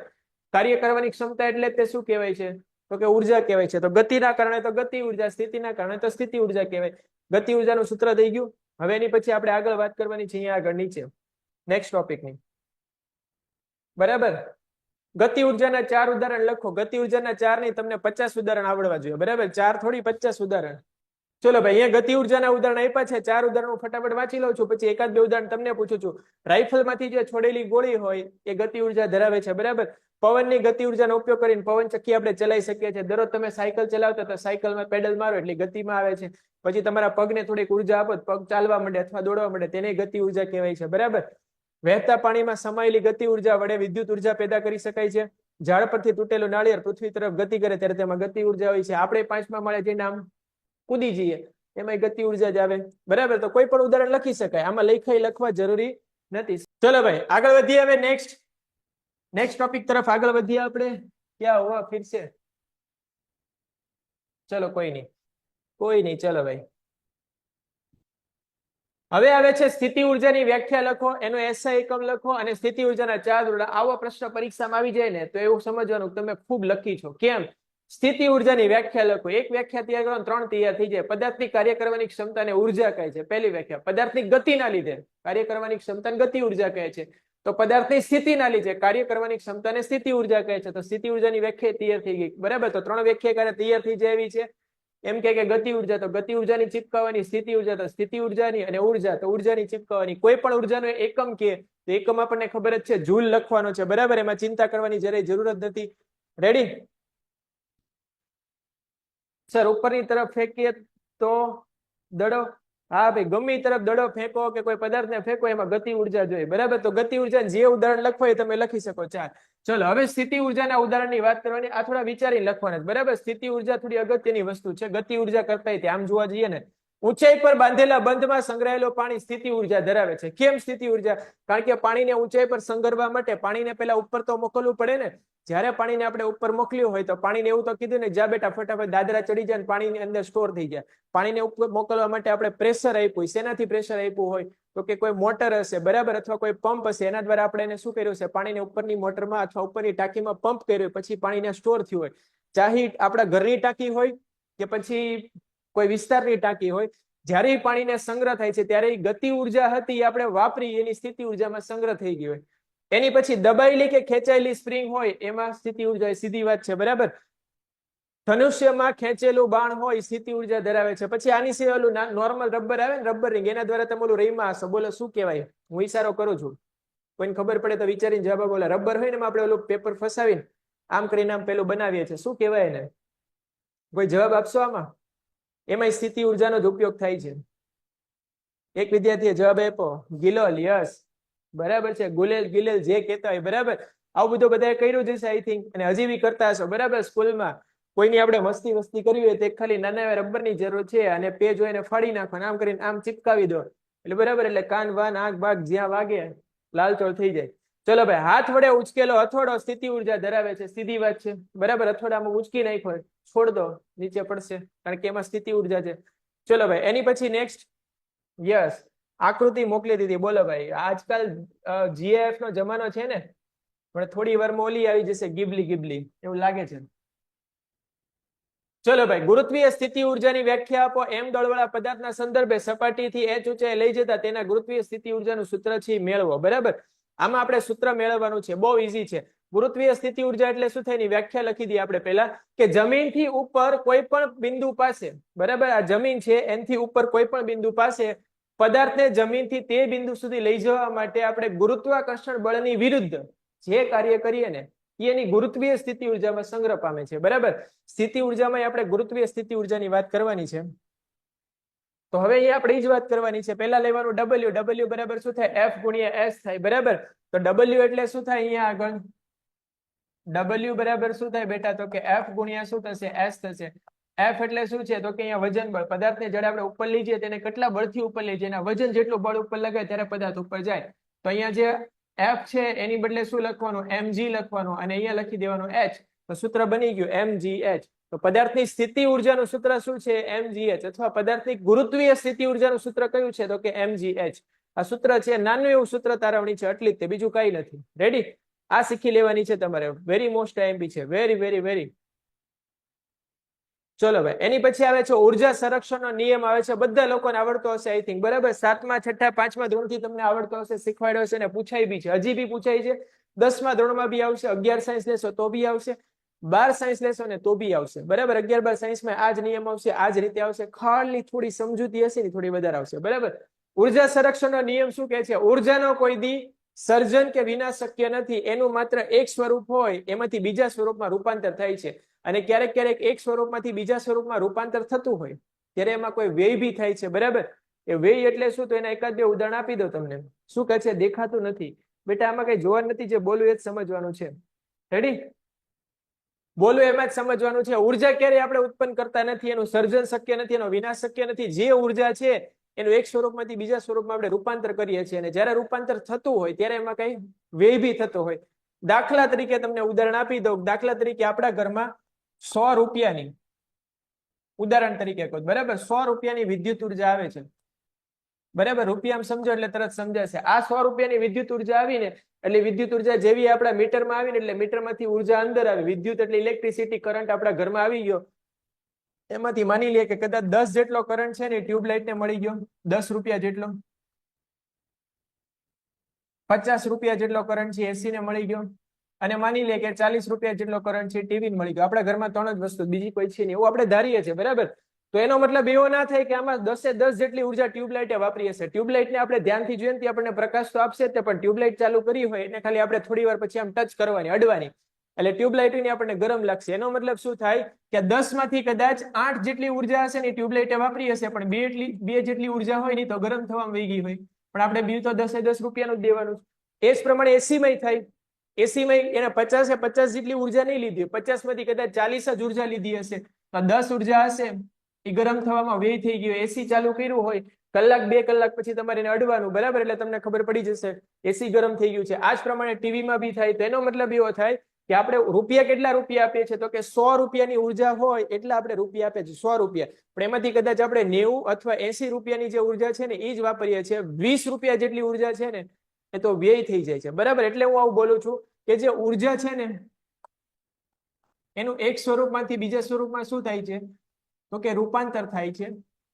કાર્ય કરવાની ક્ષમતા એટલે તે શું કહેવાય છે? તો કે ઉર્જા કહેવાય છે. તો ગતિના કારણે તો ગતિ ઉર્જા, સ્થિતિના કારણે તો સ્થિતિ ઉર્જા કહેવાય. ગતિ ઉર્જાનું સૂત્ર થઈ ગયું. હવે એની પછી આપણે આગળ વાત કરવાની છે અહીંયા આગળ નીચે નેક્સ્ટ ટોપિકની, બરાબર. ગતિ ઉર્જાના 4 ઉદાહરણ લખો. ગતિ ઉર્જાના 4 નહીં, તમને 50 ઉદાહરણ આવડવા જોઈએ, બરાબર. 4 થોડી 50 ઉદાહરણ. ચલો ભાઈ, અહીંયા ગતિ ઉર્જાના ઉદાહરણ આપ્યા છે. 4 ઉદાહરણ ફટાફટ વાંચી લઉં છું, પછી એકાદ બે ઉદાહરણ તમને પૂછું છું. રાઇફલમાંથી જે છોડેલી ગોળી હોય એ ગતિ ઉર્જા ધરાવે છે, બરાબર. પવનની ગતિ ઉર્જાનો ઉપયોગ કરીને પવન ચક્કી આપણે ચલાવી શકીએ છીએ. દરરોજ તમે સાયકલ ચલાવતા તો સાયકલમાં પેડલ મારો એટલે ગતિમાં આવે છે. પછી તમારા પગને થોડીક ઉર્જા આપો, પગ ચાલવા માંડે અથવા દોડવા માંડે, તેને ગતિ ઉર્જા કહેવાય છે, બરાબર. વહેતા પાણીમાં સમાયેલી ગતિ ઉર્જા વડે વિદ્યુત ઉર્જા પેદા કરી શકાય છે. ઝાડ પરથી તૂટેલું નાળિયેર પૃથ્વી તરફ ગતિ કરે ત્યારે તેમાં ગતિ ઉર્જા હોય છે. આપણે 5મા માળે જઈને આમ કૂદી જઈએ એમાં ગતિ ઉર્જા જ આવે, બરાબર. તો કોઈ પણ ઉદાહરણ લખી શકાય, આમાં લખવા જરૂરી નથી. ચલો ભાઈ આગળ વધીએ. હવે નેક્સ્ટ ટોપિક તરફ આગળ વધીએ આપણે. ક્યાં હુઆ ફિર સે? ચલો કોઈ નહીં. ચલો ભાઈ, હવે આવે છે સ્થિતિ ઉર્જાની વ્યાખ્યા લખો, એનો એસઆઈ એકમ લખો અને સ્થિતિ ઉર્જાના 4 ધોરણો. આવો પ્રશ્ન પરીક્ષામાં આવી જાય ને તો એવું સમજવાનું તમે ખૂબ લખી છો. કેમ? સ્થિતિ ઉર્જાની વ્યાખ્યા લખો. એક વ્યાખ્યા તૈયાર કરો, 3 તૈયાર થઈ જાય. પદાર્થની કાર્ય કરવાની ક્ષમતાને ઉર્જા કહે છે. પહેલી વ્યાખ્યા. પદાર્થની ગતિના લીધે કાર્ય કરવાની ક્ષમતાને ગતિ ઉર્જા કહે છે. તો પદાર્થની સ્થિતિના લીધે કાર્ય કરવાની ક્ષમતાને સ્થિતિ ઉર્જા કહે છે. તો સ્થિતિ ઉર્જાની વ્યાખ્યા તૈયાર થઈ ગઈ, બરાબર. તો 3 વ્યાખ્યા તૈયાર થઈ જાય એવી છે. એમ કે ગતિ ઉર્જા, તો ગતિ ઉર્જાની ચીપકાવવાની. સ્થિતિ ઉર્જા તો સ્થિતિ ઉર્જાની, અને ઉર્જા તો ઉર્જાની ચીપકાવવાની. કોઈ પણ ઉર્જાનો એકમ કે તો એકમ આપણને ખબર જ છે, જૂલ લખવાનો છે, બરાબર. એમાં ચિંતા કરવાની જરાય જરૂર જ નથી. રેડી? સર ઉપરની તરફ ફેંકીએ તો દડો? હા ભાઈ, ગમે તરફ દડો ફેંકો કે કોઈ પદાર્થને ફેંકો એમાં ગતિ ઉર્જા જોઈએ, બરાબર. તો ગતિ ઉર્જા જે ઉદાહરણ લખો એ તમે લખી શકો. 4. ચલો હવે સ્થિતિ ઉર્જાના ઉદાહરણની વાત કરવાની. આ થોડા વિચારીને લખવાના, બરાબર. સ્થિતિ ઉર્જા થોડી અગત્યની વસ્તુ છે ગતિ ઉર્જા કરતા. આમ જોવા જઈએ ને, ઊંચાઈ પર બાંધેલા બંધમાં સંગ્રહાયેલો પાણી સ્થિતિ ઉર્જા ધરાવે છે. કેમ સ્થિતિ ઉર્જા? કારણ કે પાણીને ઊંચાઈ પર સંગ્રહવા માટે પાણીને પહેલા ઉપર તો મોકલવું પડે ને. જ્યારે પાણીને આપણે ઉપર મોકલ્યું હોય તો પાણીને એવું તો કીધું ને, જા બેટા ફટાફટ દાદરા ચડી જાય, પાણીની અંદર સ્ટોર થઈ જાય. પાણીને ઉપર મોકલવા માટે આપણે પ્રેશર આપ્યું. શેનાથી પ્રેશર આપ્યું હોય? તો કે કોઈ મોટર હશે, બરાબર, અથવા કોઈ પંપ હશે, એના દ્વારા આપણે એને શું કર્યું છે? પાણીને ઉપરની મોટરમાં અથવા ઉપરની ટાંકીમાં પંપ કર્યું, પછી પાણીને સ્ટોર થયું હોય. ચાહે આપણા ઘરની ટાંકી હોય કે પછી કોઈ વિસ્તારની ટાંકી હોય, જ્યારે પાણીને સંગ્રહ થાય છે ત્યારે ગતિ ઉર્જા હતી આપણે વાપરી, એની સ્થિતિ ઉર્જામાં સંગ્રહ થઈ ગઈ હોય. એની પછી દબાયેલી કે ખેંચાયેલી સ્પ્રિંગ હોય એમાં સ્થિતિ ઉર્જા, સીધી વાત છે, બરાબર. ધનુષ્યમાં ખેંચેલું બાણ હોય સ્થિતિ ઉર્જા ધરાવે છે. પછી આની સિવાય ઓલું નોર્મલ રબર આવે ને, રબર રિંગ, એના દ્વારા તમે ઓલું રહીમાં હશો, બોલો શું કહેવાય? હું ઈશારો કરું છું, કોઈને ખબર પડે તો વિચારીને જવાબ બોલે. રબર હોય ને આપણે ઓલું પેપર ફસાવીને આમ કરીને આમ પેલું બનાવીએ છીએ, શું કહેવાય એને? કોઈ જવાબ આપશો આમાં? એમાં સ્થિતિ ઉર્જાનો જ ઉપયોગ થાય છે. એક વિદ્યાર્થીએ જવાબ આપ્યો, ગિલોલ. યસ, બરાબર છે. ગિલેલ જે કહેતા હોય, બરાબર. આવું બધું બધાએ કર્યું જ હશે આઈ થિંક, અને હજી બી કરતા હશો, બરાબર. સ્કૂલમાં કોઈની આપણે મસ્તી કરવી હોય તો ખાલી નાના એવા રબરની જરૂર છે, અને પેજ હોય એને ફાડી નાખવાનું, આમ કરીને આમ ચિપકાવી દો એટલે બરાબર. એટલે કાન વાન આંખ બાગ જ્યાં વાગે લાલચોળ થઈ જાય. ચલો ભાઈ, હાથ વડે ઉચકેલો હથોડો સ્થિતિ ઉર્જા ધરાવે છે. સીધી વાત છે, બરાબર. હથોડામાં ઉચકી નાખ્યો, છોડ દો, નીચે પડશે, કારણ કે એમાં સ્થિતિ ઉર્જા છે. ચલો ભાઈ, એની પછી નેક્સ્ટ. યસ, આકૃતિ મોકલી દીધી. બોલો ભાઈ, આજકાલ જીએફ નો જમાનો છે ને, પણ થોડી વારમાં ઓલી આવી જશે, ગિબલી એવું લાગે છે. ચલો ભાઈ, ગુરુત્વીય સ્થિતિ ઉર્જાની વ્યાખ્યા આપો. એમ દળવાળા પદાર્થના સંદર્ભે સપાટીથી h ઊંચાઈ લઈ જતા તેના ગુરુત્વીય સ્થિતિ ઉર્જાનું સૂત્ર છે મેળવો, બરાબર. આમાં આપણે સૂત્ર મેળવવાનું છે, બહુ ઈઝી છે. ગુરુત્વીય સ્થિતિ ઉર્જા એટલે શું થાય એની વ્યાખ્યા લખી દઈએ આપણે પહેલા, કે જમીનથી ઉપર કોઈ પણ બિંદુ પાસે, બરાબર, આ જમીન છે એનાથી ઉપર કોઈ પણ બિંદુ પાસે પદાર્થને જમીનથી તે બિંદુ સુધી લઈ જવા માટે આપણે ગુરુત્વાકર્ષણ બળની વિરુદ્ધ જે કાર્ય કરીએ ને એની ગુરુત્વીય સ્થિતિ ઉર્જામાં સંગ્રહ પામે છે, બરાબર. સ્થિતિ ઉર્જામાં આપણે ગુરુત્વીય સ્થિતિ ઉર્જાની વાત કરવાની છે. તો હવે અહીંયા આપણે એ જ વાત કરવાની છે. પહેલા લેવાનું W બરાબર શું થાય? F ગુણ્યા S થાય, બરાબર. તો W એટલે શું થાય અહીંયા આગળ? W બરાબર શું થાય બેટા? તો કે F ગુણ્યા શું થશે? S થશે. એફ એટલે શું છે તો કે અહીંયા વજન બળ, પદાર્થને જ્યારે આપણે ઉપર લઈ જઈએ તેને કેટલા બળથી ઉપર લઈ જઈએ, એના વજન જેટલું બળ ઉપર લગાય ત્યારે પદાર્થ ઉપર જાય. તો અહીંયા જે એફ છે એની બદલે શું લખવાનું, mg લખવાનું, અને અહીંયા લખી દેવાનું h. તો સૂત્ર બની ગયું mgh. તો પદાર્થની સ્થિતિ ઉર્જાનું સૂત્ર શું છે, mgh, અથવા પદાર્થની ગુરુત્વીય સ્થિતિ ઉર્જાનું સૂત્ર કયું છે તો કે mgh. આ સૂત્ર છે, નાનું એવું સૂત્ર તારવણી છે, એટલી જ તે, બીજું કઈ નથી. રેડી? આ શીખી લેવાની છે તમારે, વેરી મોસ્ટ આઈએમપી છે, વેરી વેરી વેરી. ચલો ભાઈ, એની પછી આવે છે ઉર્જા સંરક્ષણનો નિયમ આવે છે, બધા લોકોને આવડતો હશે આઈ થિંક, બરાબર. 7મા 6ઠા 5મા ધોરણથી તમને આવડતો હશે, શીખવાડ્યો હશે, અને પૂછાય બી છે, હજી બી પૂછાય છે. 10મા ધોરણમાં બી આવશે, 11 સાયન્સ લેશો તો બી આવશે, 12 સાયન્સ લેશો ને તો બી આવશે, બરાબર. 11 12 સાયન્સમાં આ જ નિયમ આવશે, આ જ રીતે આવશે, ખાલી થોડી સમજૂતી હશે ને થોડી વધારે આવશે, બરાબર. ઉર્જા સંરક્ષણનો નિયમ શું કહે છે, ઉર્જાનો કોઈ દી સર્જન કે વિનાશ શક્ય નથી, એનું માત્ર એક સ્વરૂપ હોય એમાંથી બીજા સ્વરૂપમાં રૂપાંતર થાય છે. અને ક્યારેક ક્યારેક એક સ્વરૂપમાંથી બીજા સ્વરૂપમાં રૂપાંતર થતું હોય ત્યારે એમાં કોઈ વ્યય બી થાય છે, બરાબર. એ વ્યય એટલે શું, તો એના એકાદ બે ઉદાહરણ આપી દો તમને. શું કહે છે, દેખાતું નથી બેટા, આમાં કઈ જોવા નથી, જે બોલું એ જ સમજવાનું છે. રેડી? બોલું એમાં જ સમજવાનું છે. ઉર્જા ક્યારેય આપણે ઉત્પન્ન કરતા નથી, એનું સર્જન શક્ય નથી, એનો વિનાશ શક્ય નથી. જે ઉર્જા છે એનું એક સ્વરૂપમાંથી બીજા સ્વરૂપમાં આપણે રૂપાંતર કરીએ છીએ, અને જ્યારે રૂપાંતર થતું હોય ત્યારે એમાં કઈ વ્યય બી થતો હોય. દાખલા તરીકે તમને ઉદાહરણ આપી દઉં. દાખલા તરીકે આપણા ઘરમાં 100 રૂપિયાની, ઉદાહરણ તરીકે કહું, બરાબર, 100 રૂપિયાની વિદ્યુત ઉર્જા આવે છે, બરાબર. રૂપિયામાં સમજો એટલે તરત સમજાશે. આ 100 રૂપિયાની વિદ્યુત ઉર્જા આવીને એટલે વિદ્યુત ઉર્જા જેવી આપણા મીટરમાં આવીને એટલે મીટરમાંથી ઉર્જા અંદર આવે. વિદ્યુત એટલે ઇલેક્ટ્રિસિટી, કરંટ આપણા ઘરમાં આવી ગયો. એમાંથી માની લઈએ કે કદાચ 10 જેટલો કરંટ છે ને ટ્યુબલાઇટ ને મળી ગયો, 10 રૂપિયા જેટલો. 50 રૂપિયા જેટલો કરંટ છે એસી ને મળી ગયો, અને માની લે કે 40 રૂપિયા જેટલો કરંટ છે ટીવી મળી ગયો. આપણા ઘરમાં 3 જ વસ્તુ, બીજી કોઈ છે નહીં, એવું આપણે ધારીએ છીએ, બરાબર. તો એનો મતલબ એવો ના થાય કે આમાં 10 જેટલી ઉર્જા ટ્યુબલાઇટે વાપરી હશે. ટ્યુબલાઇટને આપણે ધ્યાનથી જોઈએ ને આપણને પ્રકાશ તો આપશે જ, પણ ટ્યુબલાઇટ ચાલુ કરી હોય એટલે ખાલી આપણે થોડી વાર પછી આમ ટચ કરવાની, અડવાની, એટલે ટ્યુબલાઇટ આપણને ગરમ લાગશે. એનો મતલબ શું થાય કે 10 માંથી કદાચ 8 જેટલી ઉર્જા હશે ને ટ્યુબલાઇટે વાપરી હશે, પણ બે જેટલી ઉર્જા હોય ને તો ગરમ થવામાં વહી ગઈ હોય, પણ આપણે બિલ તો 10 રૂપિયાનું જ દેવાનું. એ જ પ્રમાણે એસીમાં થાય. એસીમાં એને 50 જેટલી ઉર્જા નહીં લીધી, 50 માંથી કદાચ 40 જ ઉર્જા લીધી હશે, તો 10 ઉર્જા હશે એ ગરમ થવામાં વ્યય થઈ ગયો. એસી ચાલુ કર્યું હોય, કલાક 2 કલાક પછી તમારે એને અડવાનું, બરાબર, એટલે તમને ખબર પડી જશે એસી ગરમ થઈ ગયું છે. આ જ પ્રમાણે ટીવીમાં બી થાય. તો એનો મતલબ એવો થાય કે આપણે રૂપિયા, કેટલા રૂપિયા આપીએ છીએ, તો કે 100 રૂપિયાની ઉર્જા હોય એટલા આપણે રૂપિયા આપીએ છીએ, 100 રૂપિયા. પણ એમાંથી કદાચ આપણે 90 અથવા 80 રૂપિયાની જે ઉર્જા છે ને એ જ વાપરીએ છીએ. 20 રૂપિયા જેટલી ઉર્જા છે ને એ તો વ્યય થઈ જાય છે, બરાબર. એટલે હું આવું બોલું છું કે જે ઉર્જા છે ને એનું એક સ્વરૂપમાંથી બીજા સ્વરૂપમાં શું થાય છે તો કે રૂપાંતર થાય છે.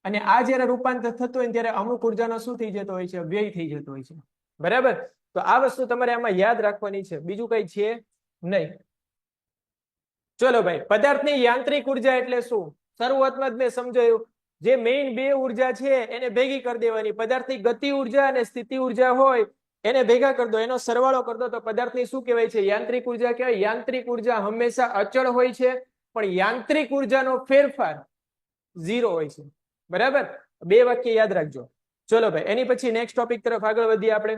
અને આ જયારે રૂપાંતર થતું હોય ત્યારે અમુક ઉર્જાનો શું થઈ જતો હોય છે, વ્યય થઈ જતો હોય છે, બરાબર. તો આ વસ્તુ તમારે આમાં યાદ રાખવાની છે, બીજું કઈ છે નહીં. ચલો ભાઈ, પદાર્થની યાંત્રિક ઉર્જા એટલે શું, શરૂઆતમાં જ મેં સમજાયું. જે મેઇન બે ઉર્જા છે એને ભેગી કરી દેવાની. પદાર્થની ગતિ ઉર્જા અને સ્થિતિ ઉર્જા હોય એને ભેગા કરી દો, એનો સરવાળો કરી દો તો પદાર્થની શું કહેવાય છે, યાંત્રિક ઉર્જા કહેવાય. યાંત્રિક ઉર્જા હંમેશા અચળ હોય છે, પણ યાંત્રિક ઉર્જાનો ફેરફાર 0 હોય છે, બરાબર. 2 વાક્ય યાદ રાખજો. ચલો ભાઈ, એની પછી નેક્સ્ટ ટોપિક તરફ આગળ વધીએ આપણે.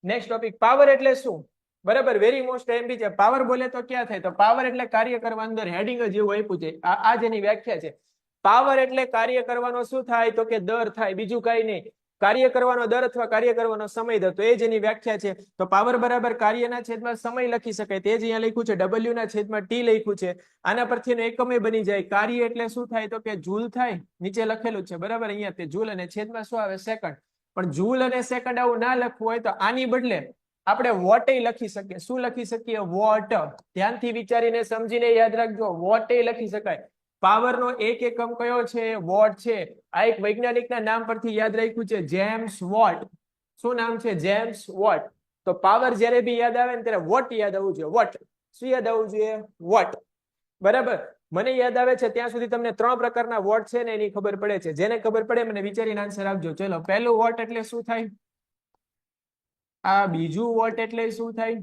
નેક્સ્ટ ટોપિક, પાવર એટલે શું, બરાબર. વેરી મોસ્ટ એમપી છે. પાવર બોલે તો ક્યાં થાય, તો પાવર એટલે કાર્ય કરવા, અંદર હેડિંગ જ એવું આપ્યું છે, આ જેની વ્યાખ્યા છે. પાવર એટલે કાર્ય કરવાનો શું થાય તો કે દર થાય, બીજું કઈ નહીં. કાર્ય કરવાનો દર અથવા કાર્ય કરવાનો સમય દર, તો એ જ એની વ્યાખ્યા છે. તો પાવર બરાબર કાર્યના છેદમાં સમય લખી શકાય, તે જ અહીંયા લખ્યું છે. W ના છેદમાં T લખ્યું છે. આના પરથી એનો એકમે બની જાય. કાર્ય એટલે શું થાય તો કે જૂલ થાય, નીચે લખેલું છે, બરાબર. અહીંયા તે જૂલ, અને છેદમાં શું આવે, સેકન્ડ. પણ જૂલ અને સેકન્ડ આવું ના લખવું હોય તો આની બદલે આપણે વોટ લખી શકીએ. શું લખી શકીએ, વોટ. ધ્યાનથી વિચારીને સમજીને યાદ રાખજો, વોટ લખી શકાય. પાવરનો એક એકમ કયો છે, વોટ છે. આ એક વૈજ્ઞાનિકના નામ પરથી યાદ રાખ્યું છે, જેમ્સ વોટ. શું નામ છે, જેમ્સ વોટ. તો પાવર જ્યારે બી યાદ આવે ને ત્યારે વોટ યાદ આવવું જોઈએ. વોટ, શું યાદ આવવું જોઈએ, વોટ, બરાબર. મને યાદ આવે છે ત્યાં સુધી તમને 3 પ્રકારના વોટ છે ને એની ખબર પડે છે. જેને ખબર પડે મને વિચારીને આન્સર આપજો. ચલો, પહેલું વોટ એટલે શું થાય, આ બીજું વોટ એટલે શું થાય,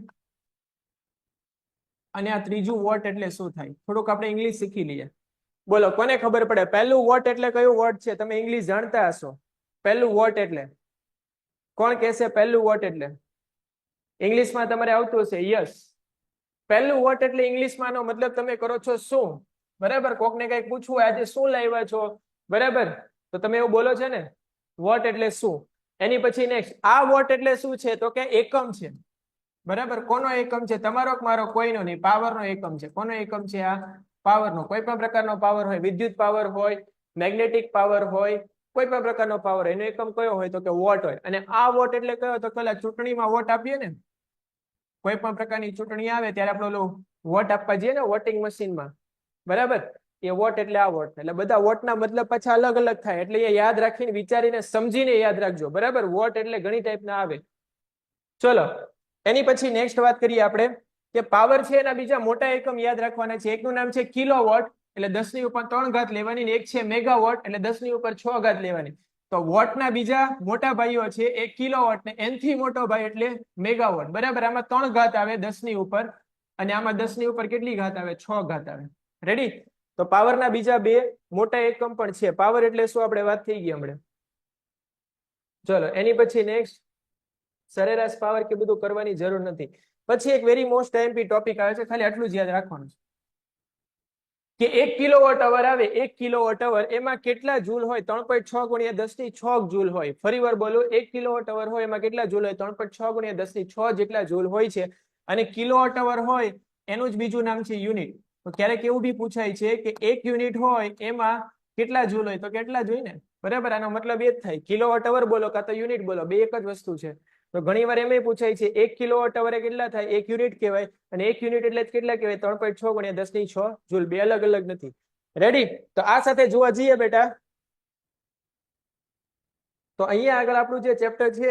અને આ ત્રીજું વોટ એટલે શું થાય. થોડુંક આપણે ઇંગ્લિશ શીખી લઈએ. બોલો, કોને ખબર પડે પહેલું વોટ એટલે કયું વોટ છે? તમે ઇંગ્લિશ જાણતા હશો. પહેલું વોટ એટલે કોણ કહેશે, પહેલું વોટ એટલે ઇંગ્લિશમાં તમારે આવતું હશે, યસ. પહેલું વોટ એટલે ઇંગ્લિશમાં નો મતલબ તમે કરો છો શું, બરાબર કોકને કઈક પૂછવું હોય, આજે શું લાવ્યા છો, બરાબર તો તમે એવું બોલો છો ને વોટ એટલે શું. એની પછી નેક્સ્ટ આ વોટ એટલે શું છે તો કે એકમ છે, બરાબર કોનો એકમ છે, તમારો કે મારો, કોઈનો નહીં, પાવરનો એકમ છે. કોનો એકમ છે આ, પાવરનો. કોઈ પણ પ્રકારનો પાવર હોય, વિદ્યુત પાવર હોય, મેગ્નેટિક પાવર હોય, કોઈ પણ પ્રકારનો પાવર હોય, એનો એકમ કયો હોય તો કે વોટ હોય. અને આ વોટ એટલે કયો તો પેલા ચૂંટણીમાં વોટ આપીએ ને, કોઈ પણ પ્રકારની ચૂંટણી આવે ત્યારે આપણે ઓલું વોટ આપવા જઈએ ને વોટિંગ મશીનમાં, બરાબર એ વોટ એટલે આ વોટ. એટલે બધા વોટના મતલબ પાછા અલગ અલગ થાય, એટલે એ યાદ રાખીને વિચારીને સમજીને યાદ રાખજો, બરાબર. વોટ એટલે ઘણી ટાઈપના આવે. ચલો એની પછી નેક્સ્ટ વાત કરીએ આપણે કે પાવર છે એના બીજા મોટા એકમ યાદ રાખવાના છે. એકનું નામ છે કિલોવોટ એટલે 10 ની ઉપર 3 ઘાત લેવાની, ને એક છે મેગાવોટ એટલે 10 ની ઉપર 6 ઘાત લેવાની. તો વોટના બીજા મોટા ભાઈઓ છે એ કિલોવોટ ને એનથી મોટો ભાઈ એટલે મેગાવોટ, બરાબર. આમાં 3 ઘાત આવે 10 ની ઉપર, અને આમાં 10 ની ઉપર કેટલી ઘાત આવે, 6 ઘાત આવે. રેડી. તો પાવરના બીજા બે મોટા એકમ પણ છે. પાવર એટલે શું આપણે વાત થઈ ગઈ હમણાં. ચલો એની પછી નેક્સ્ટ સરેરાશ પાવર કે બધું કરવાની જરૂર નથી. પછી એક વેરી મોસ્ટ આઈએમપી ટોપિક આવે છે, ખાલી આટલું જ યાદ રાખવાનું છે કે 1 કિલોવોટ અવર આવે, 1 કિલોવોટ અવર એમાં કેટલા જૂલ હોય, 3.6 ગુણ્યા 10 ની 6 જૂલ હોય. ફરી વાર બોલો, 1 કિલોવોટ અવર હોય એમાં કેટલા જૂલ હોય, 3.6 ગુણ્યા 10 ની 6 જેટલા જૂલ હોય છે. અને કિલોવોટ અવર હોય એનું જ બીજું નામ છે યુનિટ. તો ક્યારેક એવું બી પૂછાય છે કે 1 યુનિટ હોય એમાં કેટલા જૂલ હોય, તો કેટલા જ હોય ને, બરાબર. આનો મતલબ એ જ થાય, કિલોવોટ અવર બોલો કાં તો યુનિટ બોલો, બે એક જ વસ્તુ છે. તો ઘણી વાર એમ પૂછાય છે 1 કિલોવોટ અવરે કેટલા થાય, 1 યુનિટ કહેવાય, અને 1 યુનિટ એટલે કેટલા કહેવાય, 3.6 ગુણ્યા 10 ની 6 જૂલ. બે અલગ અલગ નથી. રેડી. તો આ સાથે જોવા જઈએ બેટા તો અહીંયા આગળ આપણું જે ચેપ્ટર છે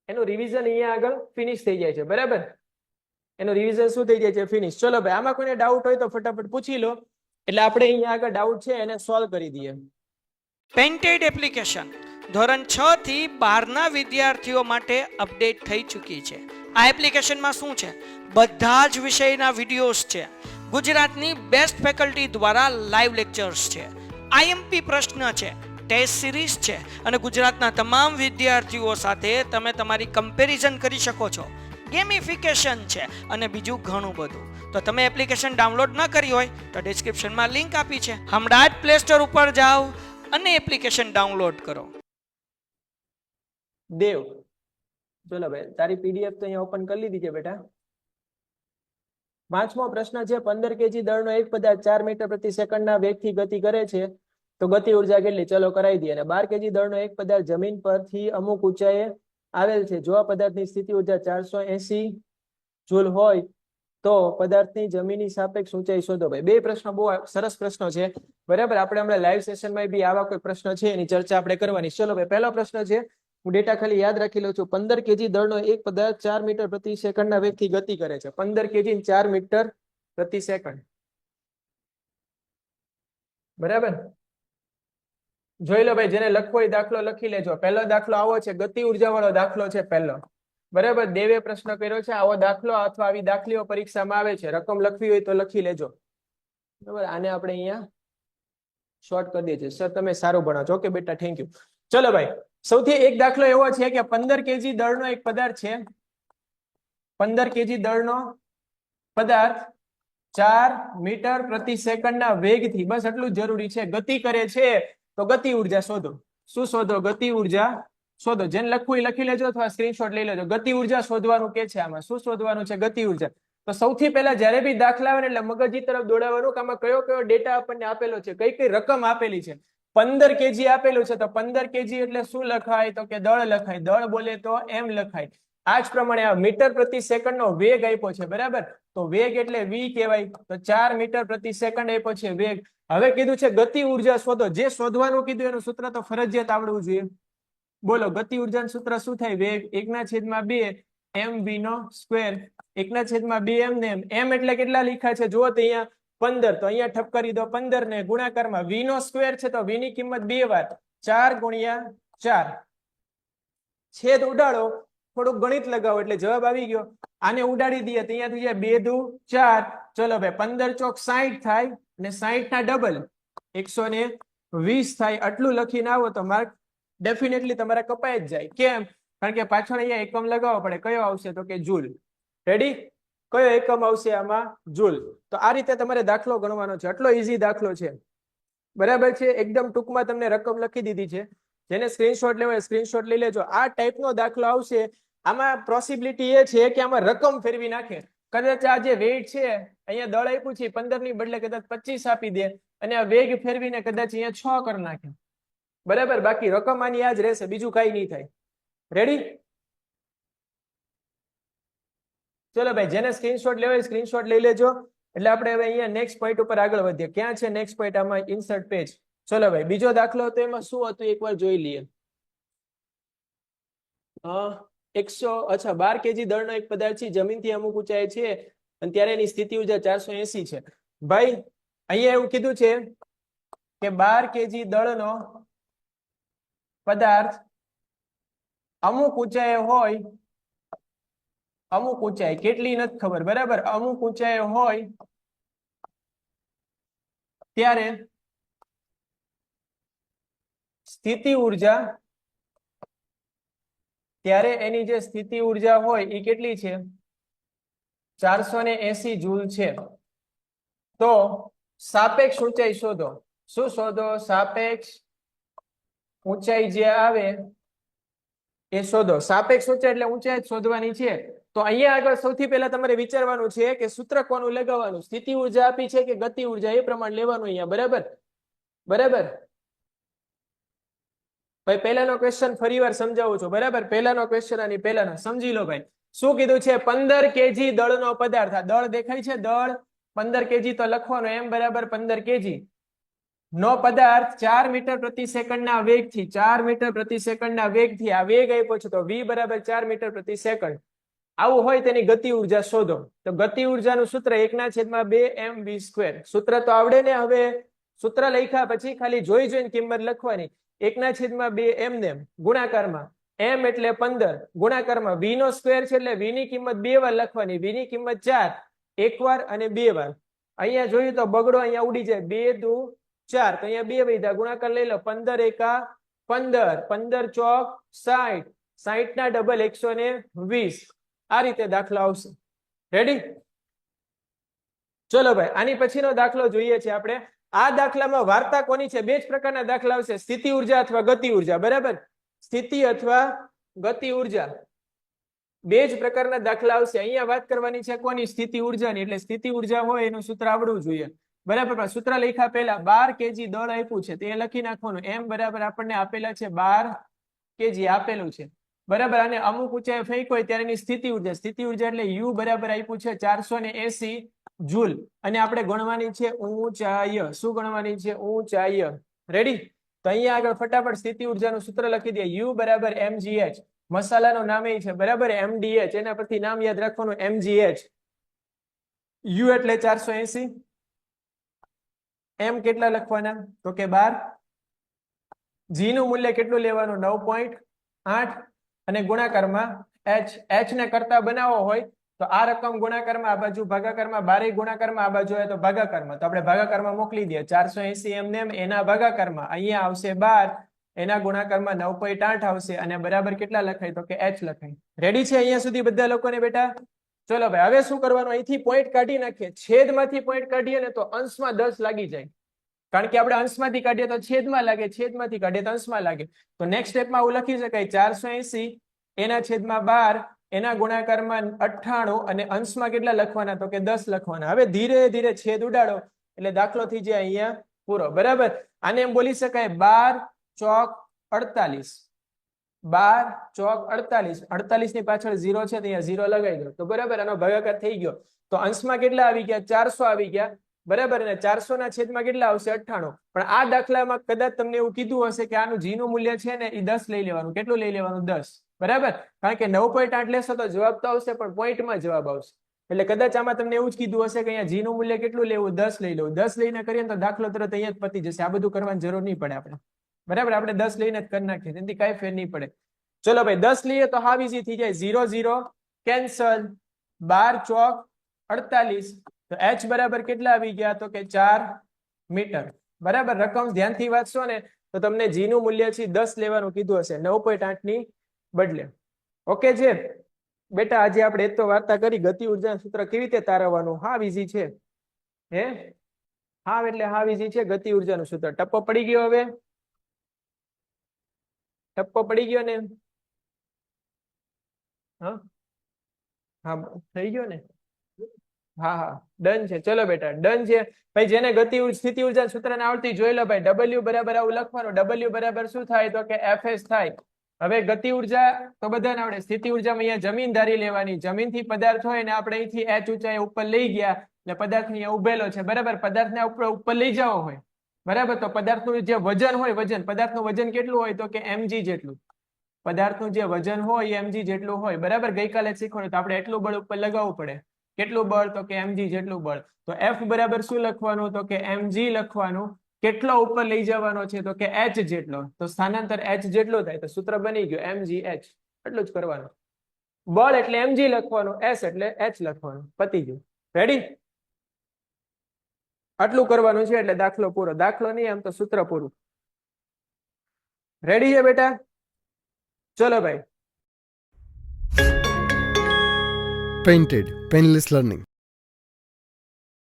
એનું રિવિઝન અહીંયા આગળ ફિનિશ થઈ જાય છે, બરાબર. એનું રિવિઝન શું થઈ જાય છે, ફિનિશ. ચલો ભાઈ આમાં કોઈને ડાઉટ હોય તો ફટાફટ પૂછી લો, એટલે આપણે અહીંયા આગળ ડાઉટ છે એને સોલ્વ કરી દઈએ. પેન્ટેડ એપ્લિકેશન ધોરણ 6 થી 12 ના વિદ્યાર્થીઓ માટે અપડેટ થઈ ચૂકી છે. આ એપ્લિકેશનમાં શું છે, બધા જ વિષયના વિડીયોઝ છે, ગુજરાતની બેસ્ટ ફેકલ્ટી દ્વારા લાઈવ લેક્ચર્સ છે, આઈએમપી પ્રશ્ન છે, ટેસ્ટ સિરીઝ છે, અને ગુજરાતના તમામ વિદ્યાર્થીઓ સાથે તમે તમારી કમ્પેરિઝન કરી શકો છો. ગેમિફિકેશન છે અને બીજું ઘણું બધું. તો તમે એપ્લિકેશન ડાઉનલોડ ન કરી હોય તો ડિસ્ક્રિપ્શનમાં લિંક આપી છે, હમણાં જ પ્લે સ્ટોર ઉપર જાઓ અને એપ્લિકેશન ડાઉનલોડ કરો. દેવ ચલો ભાઈ તારી પીડીએફ તો અહીંયા ઓપન કરી લીધી છે બેટા. 5મો પ્રશ્ન છે, 15 કેજી દળનો એક પદાર્થ 4 મીટર પ્રતિ સેકન્ડના વેગથી ગતિ કરે છે તો ગતિ ઉર્જા કેટલી, ચલો કરાવી દઈએ. અને 12 કેજી દળનો એક પદાર્થ જમીન પરથી અમુક ઊંચાઈએ આવેલ છે, જો આ પદાર્થની સ્થિતિ ઉર્જા 480 જૂલ હોય તો પદાર્થની જમીનની સાપેક્ષ ઊંચાઈ શોધો. ભાઈ બે પ્રશ્નો બહુ સરસ પ્રશ્નો છે, બરાબર. આપણે હમણાં લાઈવ સેશનમાં બી આવા કોઈ પ્રશ્ન છે એની ચર્ચા આપણે કરવાની. ચલો ભાઈ પહેલો પ્રશ્ન છે, હું ડેટા ખાલી યાદ રાખી લઉં છું. 15 કેજી દળનો એક પદાર્થ 4 મીટર પ્રતિ સેકન્ડના વેગથી ગતિ કરે છે. 15 કેજી 4 મીટર પ્રતિ સેકન્ડ, બરાબર. જોઈ લો ભાઈ, જેને લખવો એ દાખલો લખી લેજો. પહેલો દાખલો આવો છે, ગતિ ઉર્જા વાળો દાખલો છે પહેલો, બરાબર. દેવે પ્રશ્ન કર્યો છે આવો દાખલો અથવા આવી દાખલીઓ પરીક્ષામાં આવે છે. રકમ લખવી હોય તો લખી લેજો, બરાબર. આને આપણે અહીંયા શોર્ટ કરી દઈએ છીએ. સર તમે સારું ભણાવો છો, ઓકે બેટા, થેન્ક યુ. ચલો ભાઈ સૌથી એક દાખલો એવો છે કે 15 કેજી દળનો એક પદાર્થ છે, 15 કેજી દળનો પદાર્થ 4 મીટર પ્રતિ સેકન્ડના વેગથી, બસ એટલું જ જરૂરી છે, ગતિ કરે છે. તો ગતિ ઉર્જા શોધો. શું શોધો, ગતિ ઉર્જા શોધો. જેને લખવું એ લખી લેજો અથવા સ્ક્રીનશોટ લઈ લેજો. ગતિ ઉર્જા શોધવાનું કે છે. આમાં શું શોધવાનું છે, ગતિ ઉર્જા. તો સૌથી પહેલા જ્યારે બી દાખલા આવે ને એટલે મગજની તરફ દોડાવવાનું કે આમાં કયો કયો ડેટા આપણને આપેલો છે, કઈ કઈ રકમ આપેલી છે. 15 કેજી આપેલું છે તો 15 કેજી એટલે શું લખાય તો કે દળ લખાય. દળ બોલે તો એમ લખાય. આ જ પ્રમાણે આ મીટર પ્રતિ સેકન્ડ નો વેગ આપ્યો છે, બરાબર. તો વેગ એટલે v કહેવાય. તો 4 મીટર પ્રતિ સેકન્ડ આપ્યો છે વેગ. હવે કીધું છે ગતિ ઉર્જા શોધો. જે શોધવાનું કીધું એનું સૂત્ર તો ફરજિયાત આવડવું જોઈએ. બોલો ગતિ ઉર્જાનું સૂત્ર શું થાય, વેગ 1/2 mv નો સ્ક્વેર, 1/2 m ને m એટલે કેટલા લખ્યા છે જુઓ તો અહીંયા 15, તો અહીંયા ઠપકરી દો 15 ને ગુણાકારમાં v નો સ્ક્વેર છે તો v ની કિંમત 2 વાર 4 ગુણ્યા 4, છેદ ઉડાડો, થોડુંક ગણિત લગાવો એટલે જવાબ આવી ગયો. આને ઉડાડી દઈએ તો અહીંયા થઈ જાય 2 દુ 4. ચલો ભાઈ 15 ચોક 60 થાય અને 60 ના ડબલ 120 થાય. આટલું લખીને આવો તો માર્ક ડેફિનેટલી તમારા કપાઈ જ જાય. કેમ? કારણ કે પાછળ અહીંયા એકમ લગાવવો પડે. કયો આવશે તો કે જૂલ. રેડી? કયો એકમ આવશે આમાં? જૂલ. તો આ રીતે તમારે દાખલો ગણવાનો છે. આટલો ઈઝી દાખલો છે, બરાબર છે. એકદમ ટૂંકમાં તમને રકમ લખી દીધી છે. જેને સ્ક્રીનશોટ લેવો હોય સ્ક્રીનશોટ લઈ લેજો. આ ટાઈપનો દાખલો આવશે. આમાં પોસિબિલિટી એ છે કે આમાં રકમ ફેરવી નાખે. કદાચ આ જે વેઇટ છે અહીંયા દળ આપ્યું છે 15 ની બદલે કદાચ 25 આપી દે અને આ વેગ ફેરવીને કદાચ અહીંયા 6 કરી નાખે, બરાબર. બાકી રકમ આની આ જ રહેશે, બીજું કઈ નહીં થાય. રેડી? ચલો ભાઈ, જેને સ્ક્રીનશોટ લેવો હોય સ્ક્રીનશોટ લઈ લેજો. એટલે આપણે હવે અહીંયા નેક્સ્ટ પોઈન્ટ ઉપર આગળ વધીએ. ક્યાં છે નેક્સ્ટ પોઈન્ટ? આમાં ઇન્સર્ટ પેજ. ચલો ભાઈ, બીજો દાખલો હતો, એમાં શું હતું એકવાર જોઈ લઈએ. 12 કેજી દળનો એક પદાર્થ છે, જમીનથી અમુક ઊંચાઈ છે અને ત્યારે એની સ્થિતિ ઊર્જા 480 છે. ભાઈ અહીંયા એવું કીધું છે કે 12 કેજી દળનો પદાર્થ અમુક ઊંચાઈ હોય, અમુક ઊંચાઈ કેટલી નથી ખબર, બરાબર. અમુક ઊંચાઈ હોય ત્યારે સ્થિતિ ઊર્જા, ત્યારે એની જે સ્થિતિ ઊર્જા હોય એ કેટલી છે? 480 જૂલ છે. તો સાપેક્ષ ઊંચાઈ શોધો. શું શોધો? સાપેક્ષ ઊંચાઈ જે આવે એ શોધો. સાપેક્ષ ઊંચાઈ એટલે ઊંચાઈ જ શોધવાની છે. તો અહીંયા આગળ સૌથી પહેલા તમારે વિચારવાનું છે કે સૂત્ર કોનું લગાવવાનું. સ્થિતિ ઊર્જા આપી છે કે ગતિ ઊર્જા, એ પ્રમાણે લેવાનું અહીંયા, બરાબર. બરાબર ભાઈ, પહેલાનો ક્વેશ્ચન ફરીવાર સમજાવું છું, બરાબર. પહેલાનો ક્વેશ્ચન આની પહેલાનો સમજી લો ભાઈ. શું કીધું છે? 15 કેજી દળનો પદાર્થ. આ દળ દેખાય છે, દળ 15 કેજી તો લખવાનો m બરાબર 15 કેજી નો પદાર્થ 4 મીટર પ્રતિ સેકન્ડના વેગથી, 4 મીટર પ્રતિ સેકન્ડના વેગથી આ વેગ આપ્યો છે, તો v બરાબર 4 મીટર પ્રતિ સેકન્ડ. આવું હોય તેની ગતિ ઊર્જા શોધો. તો ગતિ ઊર્જાનું સૂત્ર 1/2mv². સૂત્ર તો આવડે ને? હવે સૂત્ર લખ્યા પછી ખાલી જોઈ જોઈને કિંમત લખવાની. 1/2m ને ગુણાકારમાં m એટલે 15 ગુણાકારમાં v નો સ્ક્વેર છે એટલે v ની કિંમત 2 વાર લખવાની. v ની કિંમત 4, એક વાર અને 2 વાર. અહીંયા જોયું તો બગડો અહીંયા ઉડી જાય, 2 દુ 4, તો અહીંયા 2 વધ્યા, ગુણાકાર લઈ લો. 15 એકા 15, 15 ચોક 60, 60 ના ડબલ 120. આ રીતે દાખલો આવશે. રેડી? ચલો ભાઈ, આની પછીનો દાખલો જોઈએ છે આપણે. આ દાખલામાં વાર્તા કોની છે? બે જ પ્રકારના દાખલા આવશે, સ્થિતિ ઊર્જા અથવા ગતિ ઊર્જા, બરાબર. સ્થિતિ અથવા ગતિ ઊર્જા, બે જ પ્રકારના દાખલા આવશે. અહીંયા વાત કરવાની છે કોની? સ્થિતિ ઊર્જાની. એટલે સ્થિતિ ઊર્જા હોય એનું સૂત્ર આવડવું જોઈએ, બરાબર. પણ સૂત્ર લખ્યા પહેલા 12 કેજી દળ આપ્યું છે તે લખી નાખવાનું. m બરાબર આપણને આપેલા છે 12 કેજી આપેલું છે, બરાબર. અને અમુક ઊંચાઈ ફેંક હોય ત્યારે એની સ્થિતિ ઊર્જા, સ્થિતિ ઊર્જા એટલે u બરાબર આપ્યું છે 480 જૂલ. અને આપણે ગણવાની છે ઊંચાઈ. શું ગણવાની છે? ઊંચાઈ. રેડી? તો અહીંયા આગળ ફટાફટ સ્થિતિ ઊર્જાનું સૂત્ર લખી દે. u બરાબર mgh. મસાલાનું નામ એ છે, બરાબર, mdh. એના પરથી નામ યાદ રાખવાનું, mgh. u એટલે 480, m કેટલા લખવાના? તો કે 12. g નું મૂલ્ય કેટલું લેવાનું? 9.8 અને ગુણાકારમાં h. h ને કરતા બનાવવો હોય તો આ રકમ ગુણાકારમાં આ બાજુ, ભાગાકારમાં 12 ગુણાકારમાં આ બાજુ હોય તો ભાગાકારમાં. તો આપણે ભાગાકારમાં મોકલી દઈએ. 480 એમને એના ભાગાકારમાં અહીંયા આવશે 12, એના ગુણાકારમાં 9.8 આવશે અને બરાબર કેટલા લખાય? તો કે h લખાય. રેડી છે અહીંયા સુધી બધા લોકોને બેટા? ચલો ભાઈ, હવે શું કરવાનું? અહીંથી પોઈન્ટ કાઢી નાખીએ. છેદમાંથી પોઈન્ટ કાઢીએ ને તો અંશમાં 10 લાગી જાય, કારણ કે આપણે અંશમાંથી કાઢીએ તો છેદમાં લાગે, છેદમાંથી કાઢીએ તો અંશમાં લાગે. તો નેક્સ્ટ સ્ટેપમાં આવું લખી શકાય, 480 એના છેદમાં 12 એના ગુણાકારમાં 98 અને અંશમાં કેટલા લખવાના? તો કે 10 લખવાના. હવે ધીરે ધીરે છેદ ઉડાડો એટલે દાખલો થઈ જાય અહીંયા પૂરો, બરાબર. આને એમ બોલી શકાય 12 ચોક 48. 12 ચોક 48. 48 ની પાછળ 0 છે તો અહીંયા 0 લગાવી દો, તો બરાબર આનો ભાગાકાર થઈ ગયો. તો અંશમાં કેટલા આવી ગયા? 400 આવી ગયા, બરાબર. અને 400 ના છેદમાં કેટલા આવશે? 98. પણ આ દાખલામાં કદાચ તમને એવું કીધું હશે કે આનું g નું મૂલ્ય છે ને એ 10 લઈ લેવાનું. કેટલું લઈ લેવાનું? 10, બરાબર. કારણ કે 9.8 લેશો તો જવાબ તો આવશે પણ પોઈન્ટમાં જવાબ આવશે. એટલે કદાચ આમાં તમને એવું જ કીધું હશે કે અહીંયા g નું મૂલ્ય કેટલું લેવું? 10 લઈ લેવું. 10 લઈને કરીએ તો દાખલો તરત અહીંયા જ પતી જશે. આ બધું કરવાની જરૂર નહીં પડે આપણે, બરાબર. આપણે 10 લઈને જ કરી નાખીએ, તેથી કઈ ફેર નહીં પડે. ચલો ભાઈ, 10 લઈએ તો હાવ ઈઝી થઈ જાય. 0 0 કેન્સલ. 12 ચોક 48. તો h બરાબર કેટલા આવી ગયા? તો કે 4 મીટર, બરાબર. રકમ ધ્યાનથી વાંચશો ને તો તમને g નું મૂલ્ય છે 10 લેવાનું કીધું હશે, 9.8 ની બદલે. ઓકે છે? બેટા આજે આપણે એક તો વાર્તા કરી ગતિ ઉર્જાનું સૂત્ર કેવી રીતે તારવવાનું. હાવ ઈઝી છે. હે હાવ એટલે હાવ ઈઝી છે ગતિ ઉર્જાનું સૂત્ર. ટપ્પો પડી ગયો હવે? ટપ્પો પડી ગયો ને? હા હા થઈ ગયો ને? હા હા ડન છે. ચલો બેટા ડન છે. ભાઈ જેને ગતિ સ્થિતિ ઉર્જા સૂત્ર ને આવડતી જોઈ લો ભાઈ. ડબલ્યુ બરાબર આવું લખવાનું. ડબલ્યુ બરાબર શું થાય તો કે એફએસ થાય. હવે ગતિ ઉર્જા તો બધાને આવડે. સ્થિતિ ઉર્જામાં અહીંયા જમીન ધારી લેવાની. જમીનથી પદાર્થ હોય ને આપણે અહીંથી એચ ઊંચાઈ ઉપર લઈ ગયા એટલે પદાર્થ અહીંયા ઉભેલો છે બરાબર. પદાર્થને ઉપર લઈ જવો હોય બરાબર તો પદાર્થનું જે વજન હોય પદાર્થનું વજન કેટલું હોય તો કે mg જેટલું. પદાર્થનું જે વજન હોય એ mg જેટલું હોય બરાબર. ગઈકાલે જ શીખવાડ્યું તો આપણે એટલું બળ ઉપર લગાવવું પડે. કેટલું બળ તો કે mg જેટલું બળ. તો f બરાબર શું લખવાનું તો કે mg લખવાનું. કેટલો ઉપર લઈ જવાનો છે તો કે h જેટલો. તો સ્થાનાંતર h જેટલો થાય તો સૂત્ર બની ગયું mgh. એટલું જ કરવાનું. બળ એટલે mg લખવાનું, s એટલે h લખવાનું. પતી ગયું. રેડી? આટલું કરવાનું છે એટલે દાખલો પૂરો. દાખલો નહીં આમ તો સૂત્ર પૂરું. રેડી છે બેટા? ચલો ભાઈ. Painted, Painless Learning.